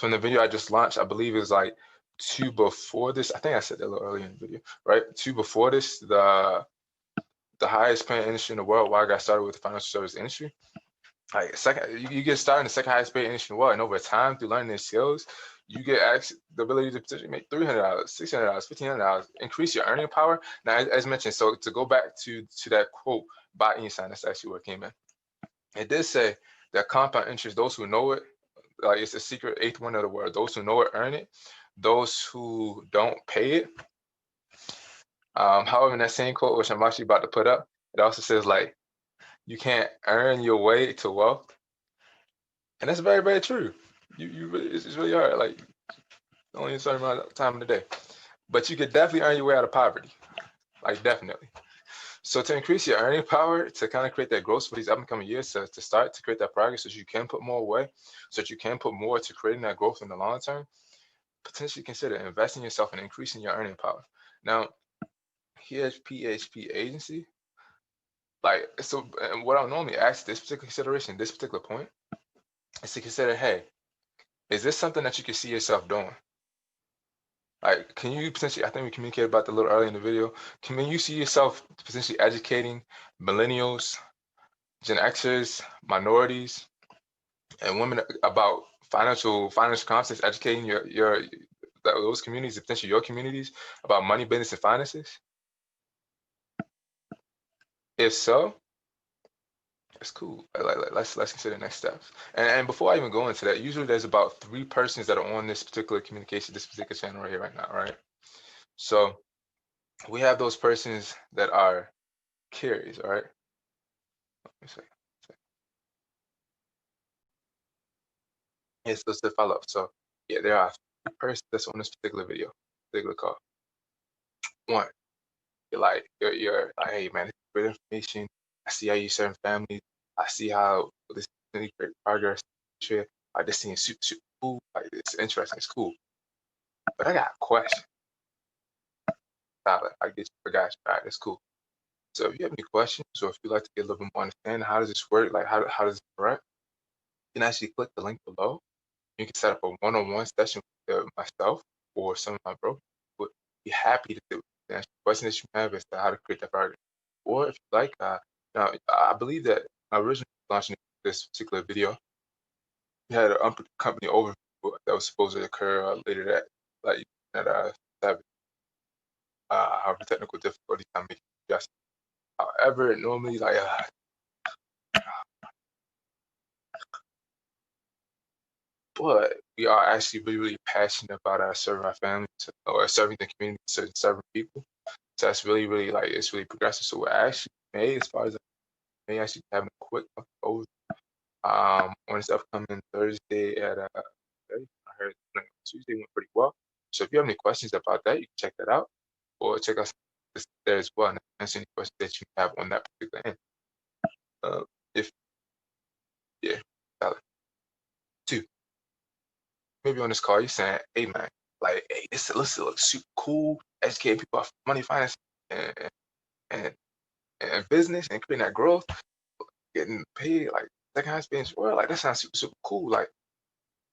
the video I just launched, I believe it was like two before this. I think I said that a little earlier in the video, right? Two before this, the highest paying industry in the world, why I got started with the financial service industry. Like second, you get started in the second highest paid industry in the world, and over time through learning these skills, you get the ability to potentially make $300, $600, $1,500, increase your earning power. Now, as mentioned, so to go back to that quote by Einstein, that's actually where it came in. It did say that compound interest, those who know it, like it's a secret eighth one of the world. Those who know it earn it. Those who don't pay it. However, in that same quote, which I'm actually about to put up, it also says like you can't earn your way to wealth, and that's very, very true. You really, it's really hard. Like only a certain amount of time in the day, but you could definitely earn your way out of poverty. Like definitely. So to increase your earning power, to kind of create that growth for these up and coming years, to start to create that progress, so that you can put more away, so that you can put more to creating that growth in the long term, potentially consider investing in yourself and increasing your earning power. Now, here at PHP Agency, like so, and what I normally ask this particular consideration, this particular point, is to consider, hey, is this something that you can see yourself doing? Like, can you potentially, I think we communicated about that a little earlier in the video, can you see yourself potentially educating millennials, Gen Xers, minorities, and women about financial concepts, educating those communities, potentially your communities, about money, business, and finances? If so, that's cool. Let's consider next steps. And before I even go into that, usually there's about 3 persons that are on this particular communication, this particular channel right here right now, right? So we have those persons that are carries, all right? Let me see. Yes, let's follow up. So yeah, there are 3 persons that's on this particular video, particular call. One, you're like, hey man, this is great information. I see how you serve families. I see how this is really great progress. Like this thing is super, super cool. Like it's interesting, it's cool. But I got a question. Tyler, I get you, I got you. All right, that's cool. So if you have any questions or if you'd like to get a little bit more understanding, how does this work? Like how does it work? You can actually click the link below. You can set up a one-on-one session with myself or some of my brokers. Would be happy to answer questions that you have as to how to create that program. Or if you like, now I believe that originally launching this particular video, we had a company overview that was supposed to occur later that like that have however technical difficulties I'm making adjustments. However, normally like but we are actually really, really passionate about serving our families or serving the community, serving people. So that's really, really like it's really progressive. So we're actually may, as far as may actually having a quick overview on this upcoming Thursday at I heard Tuesday went pretty well. So if you have any questions about that, you can check that out or check us there as well and answer any questions that you have on that particular end. If yeah, valid. 2, maybe on this call you're saying, hey man, like hey, this looks super cool, educating people off money, finance, and and, and business and creating that growth, getting paid like second highest paid in the world. Like that sounds super, super cool. Like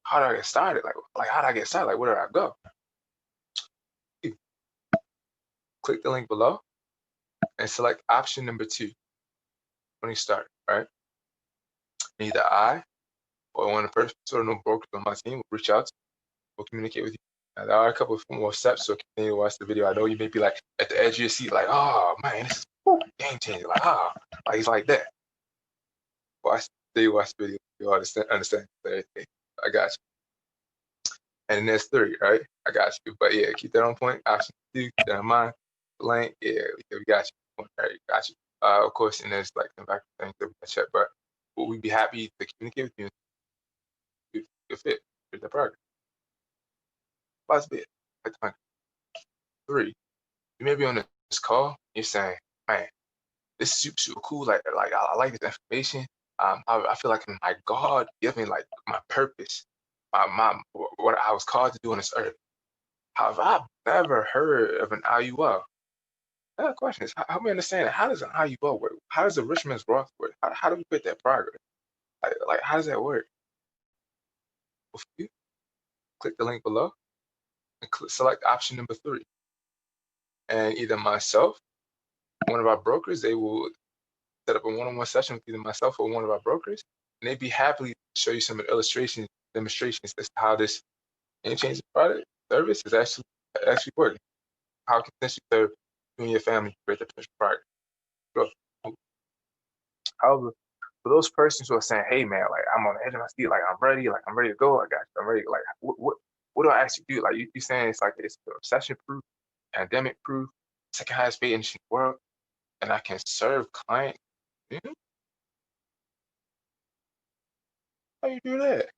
how do I get started? Like how do I get started? Like where do I go? Click the link below and select option number 2 when you start, right? Either I or one of the person or no broker on my team will reach out to you, will communicate with you. Now, there are a couple of more steps, so continue to watch the video. I know you may be like at the edge of your seat, like, oh man, this is game changer. Like, like it's like that. Watch the video, you understand everything. I got you. And then there's 3, right? I got you. But yeah, keep that on point. Option 2, keep that in mind. Blank, yeah, we got you. All right, got you. Of course, and there's like the back things that we can check, but we'd be happy to communicate with you and you fit with the program. Last bit, like 3, you may be on this call, you're saying, man, this is super, super cool. Like I like this information. I feel like my God gave me like my purpose, what I was called to do on this earth. However, I've never heard of an IUL. Another question is, help me understand it. How does an IUL work? How does a rich man's Roth work? How do we put that progress? Like how does that work? If you click the link below and select option number 3, and either myself, one of our brokers, they will set up a one-on-one session with either myself or one of our brokers, and they'd be happy to show you some illustrations, demonstrations as to how this game-changing product service is actually working. How it can potentially serve you and your family create the potential product growth. However, for those persons who are saying, "Hey, man, like I'm on the edge of my seat, like I'm ready to go, I got you, I'm ready," like what do I actually do? Like you saying it's like it's recession-proof, pandemic-proof, second highest paid industry in the world, and I can serve clients. How you do that?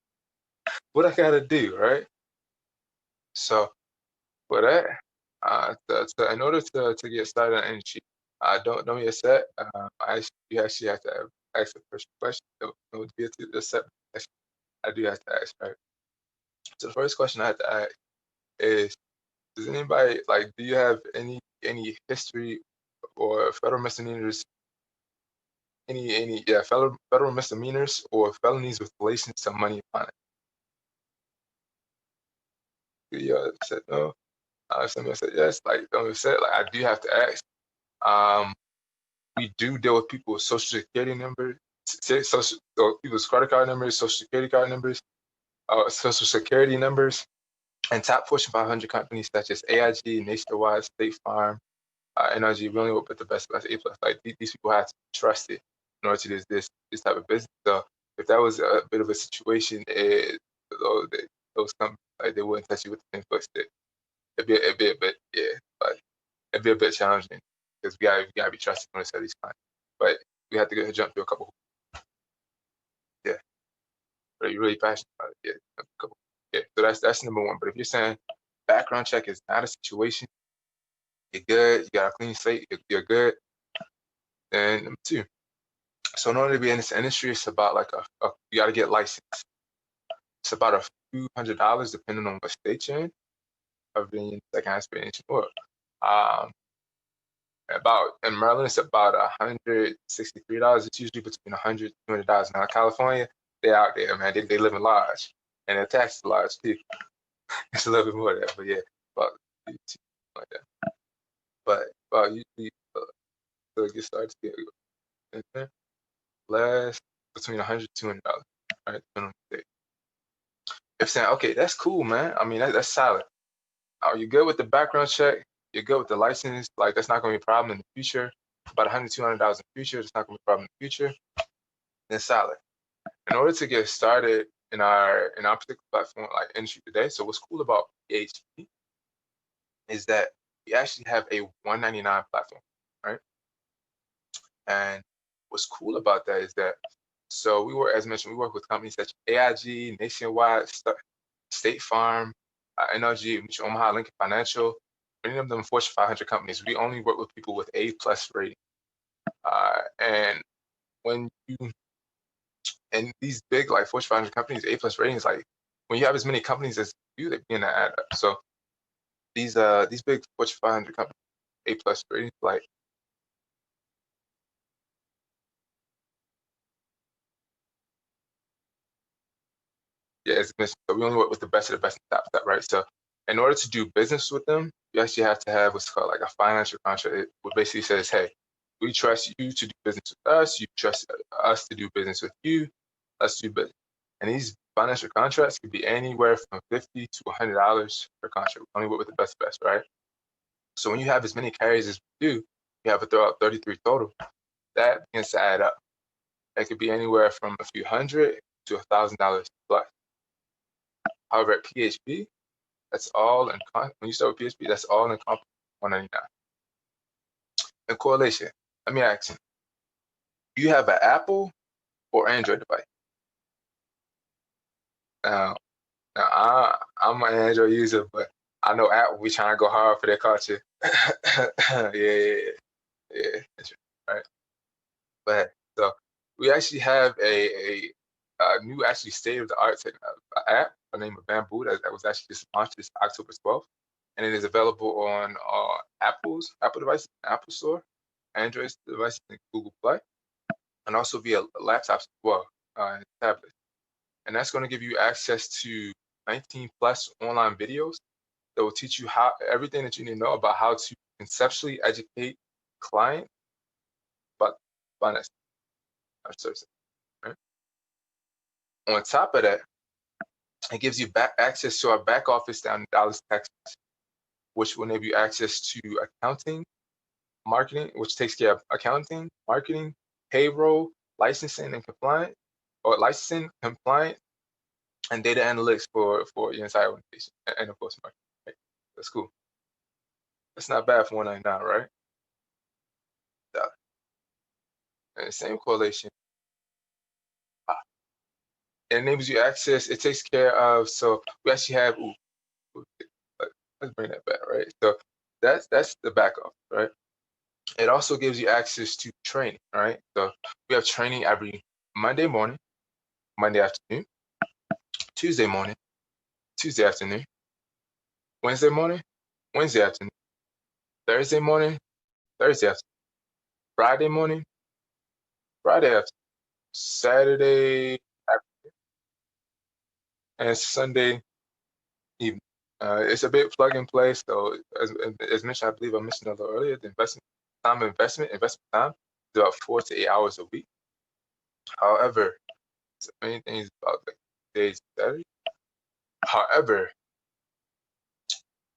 What I gotta do, right? So for that, in order to get started on energy, don't get set. You actually have to ask the first question. Don't get to the set. I do have to ask, right? So the first question I have to ask is, does anybody do you have any history or federal misdemeanors, federal misdemeanors or felonies with relations to money finance? You said no. Somebody said yes. Like said, I do have to ask. We do deal with people with social security numbers, people's credit card numbers, social security card numbers, social security numbers, and top Fortune 500 companies such as AIG, Nationwide, State Farm, NRG. We only work with the best A plus. Like these people have to be trusted in order to do this type of business. So if that was a bit of a situation, those companies they wouldn't touch you with the same foot stick. It'd be a bit, yeah, but it'd be a bit challenging because we gotta be trusted when we sell these clients. But we have to jump through a couple. Yeah, but you're really passionate about it. Yeah, a couple. Yeah, so that's number one. But if you're saying background check is not a situation, you're good. You got a clean slate. You're good. Then number 2. So in order to be in this industry, it's about you got to get licensed. It's about a few $100 depending on what state you're in. Of being second experience or about in Maryland, it's about $163. It's usually between $100 $200. Now California, they're out there, man. They live in large, and their taxes are large too. It's a little bit more of that, but yeah, about like that. But usually to get started, last between $100 $200, right? Depending on the state. If saying, okay, that's cool, man. I mean, that's solid. Are you good with the background check? You're good with the license? Like, that's not going to be a problem in the future. About $100 $200 in the future. It's not going to be a problem in the future. Then solid. In order to get started in our particular platform, like industry today, so what's cool about PHP is that we actually have a $199 platform, right? And what's cool about that is that, so as mentioned, we work with companies such as AIG, Nationwide, State Farm, NRG, Omaha, Lincoln Financial, many of them Fortune 500 companies. We only work with people with A+ rating. And when you, and these big Fortune 500 companies, A+ ratings, when you have as many companies as you, they begin to add up. So these big Fortune 500 companies, A+ ratings, yeah, as mentioned, so we only work with the best of the best in top, right? So in order to do business with them, you actually have to have what's called a financial contract. It basically says, hey, we trust you to do business with us. You trust us to do business with you. Let's do business. And these financial contracts could be anywhere from $50 to $100 per contract. We only work with the best, right? So when you have as many carriers as we do, you have to throw out 33 total. That begins to add up. It could be anywhere from a few hundred to $1,000 plus. However, at PHP, that's all in when you start with PHP, that's all in comp 199. And correlation. Let me ask you, do you have an Apple or Android device? Now I'm an Android user, but I know Apple we trying to go hard for their culture. Yeah, that's right. But so we actually have a new actually state of the art app by the name of Bamboo that was actually just launched this October 12th, and it is available on Apple devices, Apple Store, Android devices, and Google Play, and also via laptops as well, and tablets. And that's going to give you access to 19 plus online videos that will teach you everything that you need to know about how to conceptually educate clients about finance services. Right? On top of that, it gives you access to our back office down in Dallas, Texas, which will enable you access to accounting, marketing, which takes care of accounting, marketing, payroll, licensing and compliance, or licensing, compliance, and data analytics for your entire organization, and of course marketing. Right? That's cool. That's not bad for 199, right? Yeah. And the same correlation. It enables you access. It takes care of. So we actually have. Let's bring that back, right? So that's the back office, right? It also gives you access to training, right? So we have training every Monday morning, Monday afternoon, Tuesday morning, Tuesday afternoon, Wednesday morning, Wednesday afternoon, Thursday morning, Thursday afternoon, Friday morning, Friday afternoon, Saturday afternoon, and Sunday evening. It's a bit plug and play. So as mentioned, I believe I mentioned a little earlier, the investment time is about 4 to 8 hours a week. However, many things about like days Saturday. However,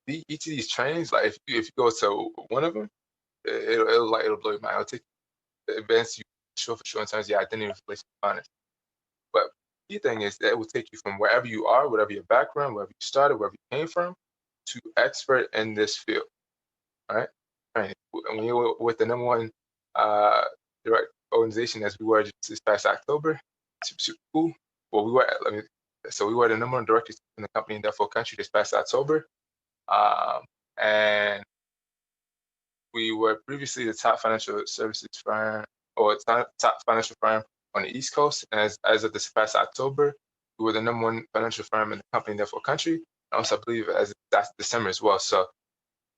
each of these trainings, like if you go to one of them, it'll blow your mind. It'll take advance you for sure in terms of your identity and relation to finance. But the key thing is that it will take you from wherever you are, whatever your background, wherever you started, wherever you came from, to expert in this field. All right. Right. When you're with the number one direct organization as we were just this past October, super cool. Well, we were the number one directors in the company in that full country this past October. And we were previously the top financial services firm or top financial firm on the East Coast. And as of this past October, we were the number one financial firm in the company in that full country. And also, I believe as that's December as well. So,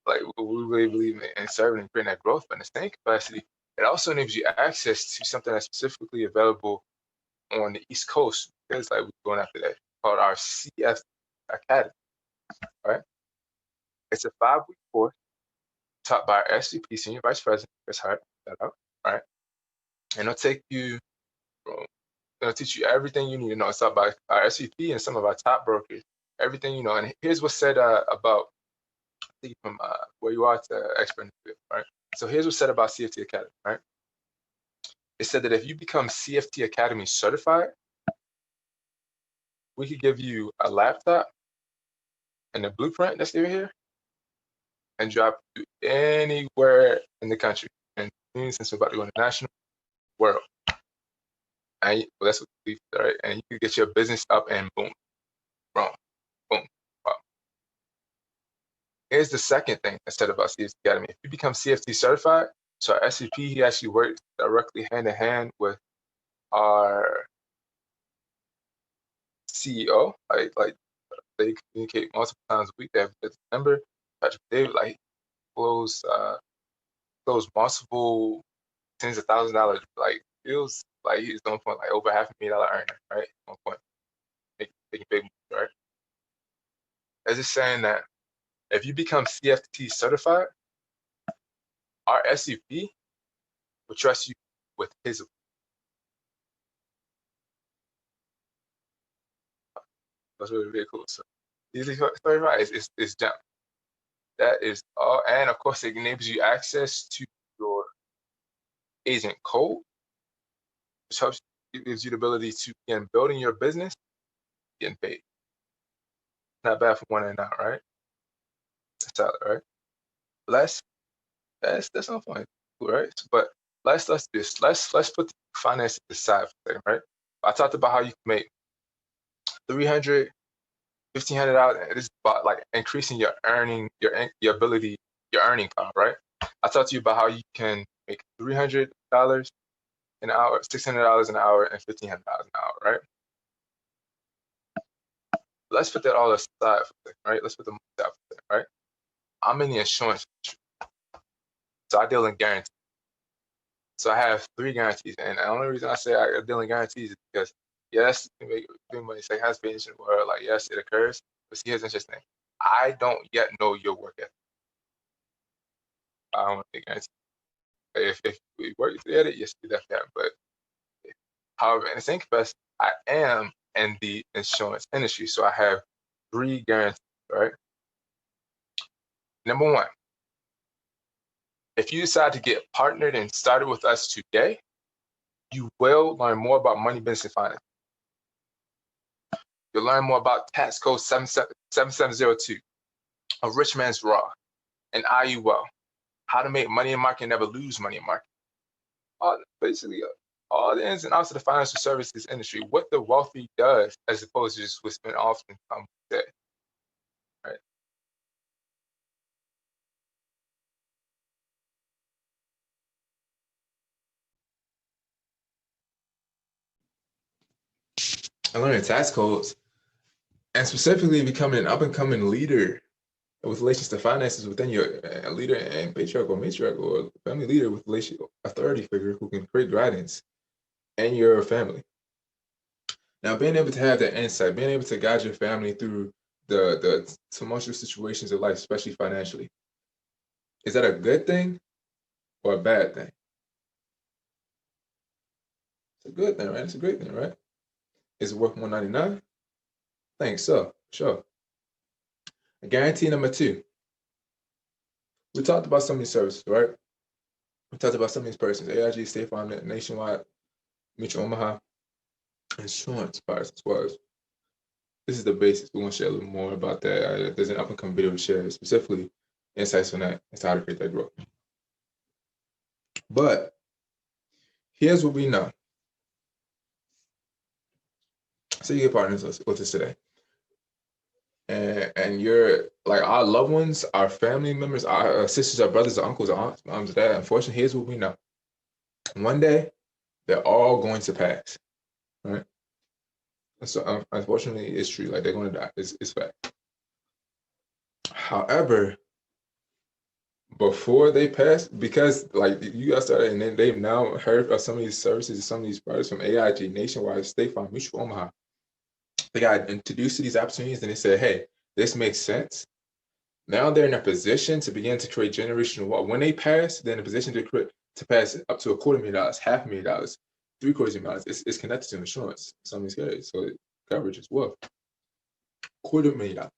like, we really believe in serving and creating that growth, but in the same capacity, it also enables you access to something that's specifically available on the East Coast. Because, like, we're going after that, called our CF Academy. Right? It's a 5-week course taught by our SVP, Senior Vice President, Chris Hart. All right. And it'll teach you everything you need to know. It's taught by our SVP and some of our top brokers, everything you know. And here's what's said about from where you are to expert in the field, right? So here's what's said about CFT Academy, right? It said that if you become CFT Academy certified, we could give you a laptop and a blueprint that's over here and drop you anywhere in the country. And since we're about to go international, world. And that's what we believe, right? And you can get your business up and boom, boom, boom. Wow. Here's the second thing that's said about CFT Academy. If you become CFT certified, so our SVP, he actually works directly hand in hand with our CEO. Like they communicate multiple times a week. They have a member, Patrick David, like close multiple tens of $1,000s like deals. Like he's on point, like over $500,000 earner, right? On point, making big moves, right? It's just saying that if you become CFT certified, our SVP will trust you with his. That's really, really cool. So easily certified is jump. That is all, and of course it enables you access to your agent code, which helps gives you the ability to begin building your business, getting paid. Not bad for 199, right? That's solid, right? That's not funny, right? But let's do this. Let's put the finances aside for a second, right? I talked about how you can make $300, $1,500. This is about like increasing your your ability, your earning power, right? I talked to you about how you can make $300 an hour, $600 an hour, and $1,500 an hour, right? Let's put that all aside for a second, right? Let's put them aside for a second, right? I'm in the insurance industry. So I deal in guarantees. So I have 3 guarantees, and the only reason I say I deal in guarantees is because yes, you make money say has been in the world, like yes, it occurs. But see, here's interesting. I don't yet know your work ethic. I don't think guarantee. If we work together, yes, we definitely have. But however, in the same capacity, I am in the insurance industry, so I have 3 guarantees. Right. Number 1, if you decide to get partnered and started with us today, you will learn more about money, business, and finance. You'll learn more about tax code 7702, a rich man's raw, and IUL, how to make money in market and never lose money in market. Basically, all the ins and outs of the financial services industry, what the wealthy does, as opposed to just what's been often come today. Right? And learning tax codes, and specifically becoming an up-and-coming leader with relations to finances within your leader and patriarch or matriarch or family leader with relation authority figure who can create guidance in your family. Now, being able to have that insight, being able to guide your family through the tumultuous situations of life, especially financially, is that a good thing or a bad thing? It's a good thing, right? It's a great thing, right? Is it worth $199? I think so, sure. Guarantee number 2. We talked about some of these services, right? We talked about some of these persons, AIG, State Farm, Nationwide, Mutual Omaha, insurance parts as well. This is the basics. We're going to share a little more about that. There's an up-and-coming video to share specifically insights on that and how to create that growth. But here's what we know. So you get partners with us today. And you're like our loved ones, our family members, our sisters, our brothers, our uncles, our aunts, moms, dad. Unfortunately, here's what we know. One day, they're all going to pass, right? So unfortunately, it's true. Like they're going to die. It's fact. However, before they pass, because like you guys started, and then they've now heard of some of these services, some of these products from AIG, Nationwide, State Farm, Mutual Omaha. They got introduced to these opportunities, and they said, "Hey, this makes sense." Now they're in a position to begin to create generational wealth. When they pass, they're in a position to pass up to $250,000, $500,000, $750,000. It's connected to insurance. Some of these carriers, so coverage as well. $250,000,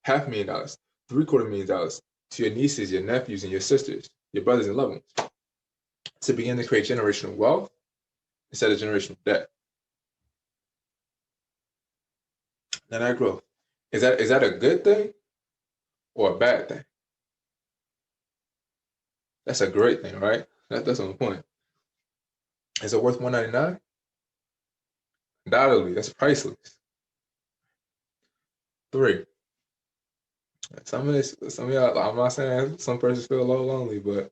$500,000, $750,000 to your nieces, your nephews, and your sisters, your brothers and loved ones, to begin to create generational wealth instead of generational debt. Now that growth, is that a good thing or a bad thing? That's a great thing, right? That's on the point. Is it worth $199? Undoubtedly, that's priceless. 3. Some of y'all, I'm not saying some persons feel a little lonely, but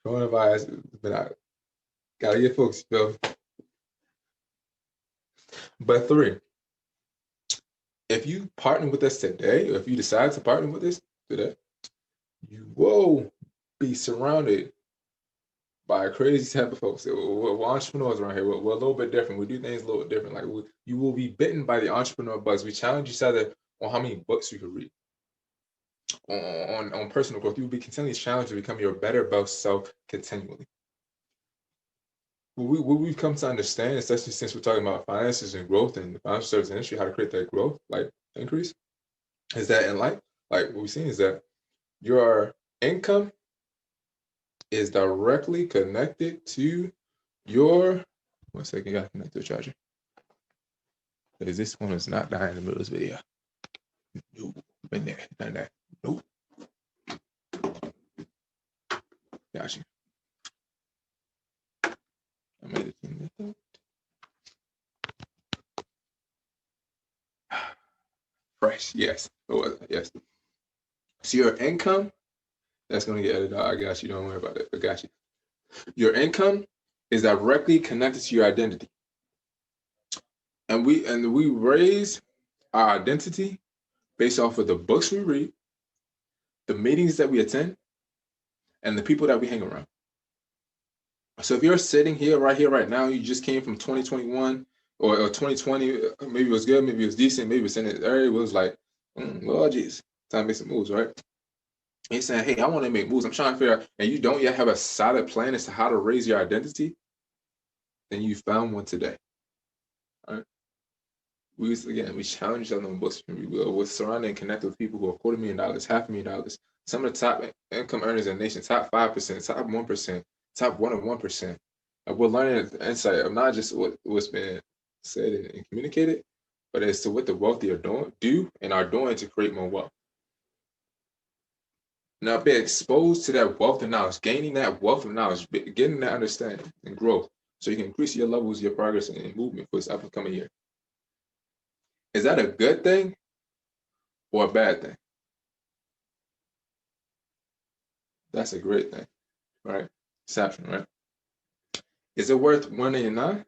coronavirus has been out. Gotta get folks, you feel me? But 3, if you partner with us today, or if you decide to partner with us today, you will be surrounded by a crazy type of folks. We're entrepreneurs around here. We're a little bit different. We do things a little bit different. Like you will be bitten by the entrepreneur buzz. We challenge each other on how many books you can read. On personal growth, you will be continually challenged to become your better best self continually. What we've come to understand, especially since we're talking about finances and growth and the financial service industry, how to create that growth, like increase, is that in life, like what we've seen is that your income is directly connected to your, one second, you gotta connect to the charger. Because this one is not dying in the middle of this video. Nope, been there, done that. Nope. Gotcha. I made it. Fresh, yes. Yes. So your income, that's gonna get edited out. I got you. Don't worry about it. I got you. Your income is directly connected to your identity, and we raise our identity based off of the books we read, the meetings that we attend, and the people that we hang around. So if you're sitting here, right now, you just came from 2021 or 2020, maybe it was good, maybe it was decent, maybe it's in the area, it was like, well, geez, time to make some moves, right? And you're saying, hey, I want to make moves. I'm trying to figure out, and you don't yet have a solid plan as to how to raise your identity, then you found one today. All right. We challenge each other in books. We're surrounded and connected with people who are $250,000, $500,000, some of the top income earners in the nation, top 5%, top 1%, top 1 of 1%. We're learning the insight of not just what's been said and communicated, but as to what the wealthy are doing to create more wealth. Now, be exposed to that wealth of knowledge, gaining that wealth of knowledge, getting that understanding and growth, so you can increase your levels, your progress, and movement for this upcoming year. Is that a good thing or a bad thing? That's a great thing, right? Exception, right? Is it worth $189?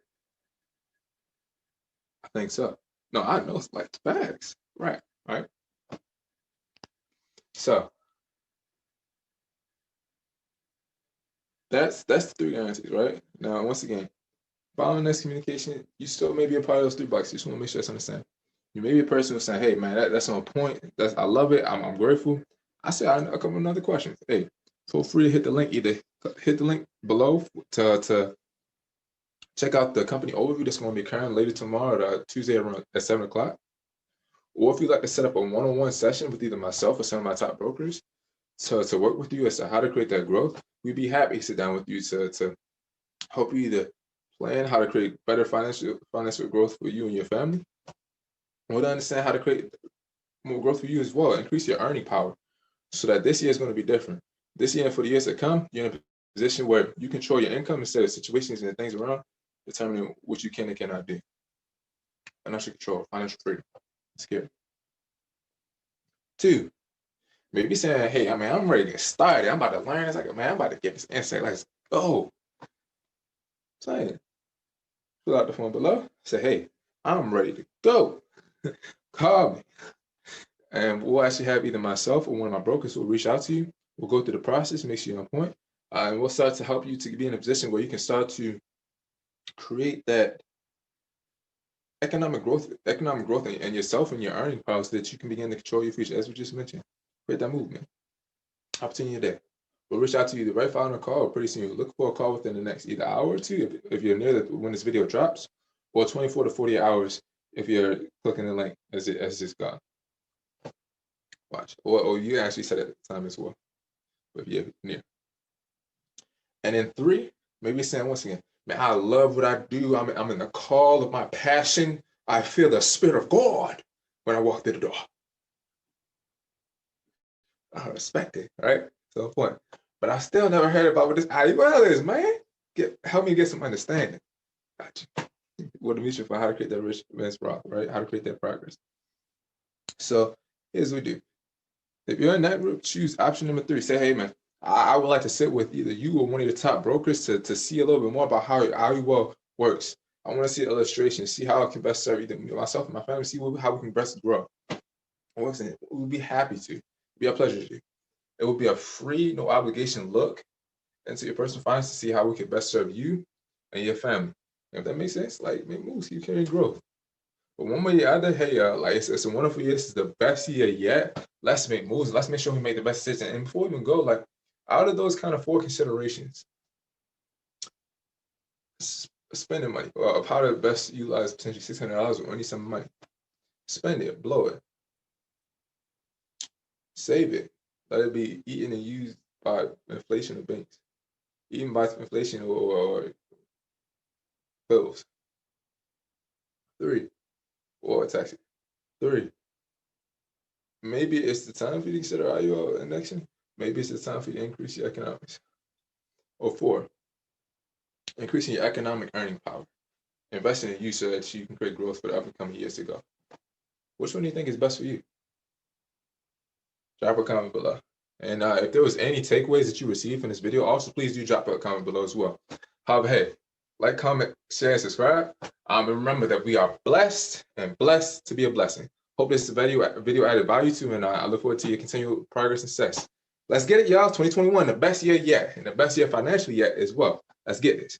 I think so. No, I know it's like facts, right? Right. So that's the 3 guarantees, right? Now, once again, following this communication, you still may be a part of those 3 bucks. You just want to make sure it's understand. You may be a person who's saying, "Hey, man, that's on point. I love it. I'm grateful." I say a couple of other questions. Hey, feel free to hit the link. Either hit the link below to check out the company overview that's going to be occurring later tomorrow, Tuesday around at 7 o'clock. Or if you'd like to set up a one-on-one session with either myself or some of my top brokers to work with you as to how to create that growth, we'd be happy to sit down with you to help you either plan how to create better financial growth for you and your family, or to understand how to create more growth for you as well, increase your earning power, so that this year is going to be different. This year and for the years to come, you're in a position where you control your income instead of situations and things around determining what you can and cannot do. Financial control, financial freedom. It's scary. 2, maybe saying, "Hey, I'm ready to get started. I'm about to learn. It's like, man, I'm about to get this insight. Let's go." Saying, fill out the form below. Say, "Hey, I'm ready to go." Call me. And we'll actually have either myself or one of my brokers who will reach out to you. We'll go through the process, make sure you're on point. And we'll start to help you to be in a position where you can start to create that economic growth in yourself and your earning power, so that you can begin to control your future, as we just mentioned. Create that movement. Opportunity there. We'll reach out to you either right following a call, or pretty soon. You'll look for a call within the next either hour or 2 if you're near when this video drops, or 24 to 48 hours if you're clicking the link as it's gone. Watch. Or you actually set it at the time as well, if you're near. And then 3, maybe saying once again, "Man, I love what I do. I'm in the call of my passion. I feel the Spirit of God when I walk through the door." I respect it, right? So point. But I still never heard about what this IUL is, man. Help me get some understanding. Gotcha. What to meet you for how to create that rich man's wealth, right? How to create that progress. So here's what we do. If you're in that group, choose option number 3. Say, "Hey, man, I would like to sit with either you or one of your top brokers to see a little bit more about how IUL works. I want to see illustrations, see how I can best serve either myself and my family, see how we can best grow." We'll be happy to. It'll be a pleasure to. It will be a free, no obligation look into your personal finance to see how we can best serve you and your family. If that makes sense, like, make moves, you carry growth. But one way or the other, hey, like, it's a wonderful year. This is the best year yet. Let's make moves. Let's make sure we make the best decision. And before we even go, like, out of those kind of 4 considerations, spending money, of how to best utilize potentially $600 or any sum of money. Spend it, blow it, save it. Let it be eaten and used by inflation or banks, eaten by inflation or bills. 3, or taxi. 3, maybe it's the time for you to consider IUL indexing. Maybe it's the time for you to increase your economics. Or 4, increasing your economic earning power. Investing in you so that you can create growth for the upcoming years to go. Which one do you think is best for you? Drop a comment below. And if there was any takeaways that you received from this video, also please do drop a comment below as well. However, hey, like, comment, share, and subscribe. And remember that we are blessed and blessed to be a blessing. Hope this video added value to you, and I look forward to your continued progress and success. Let's get it, y'all. 2021, the best year yet, and the best year financially yet as well. Let's get it.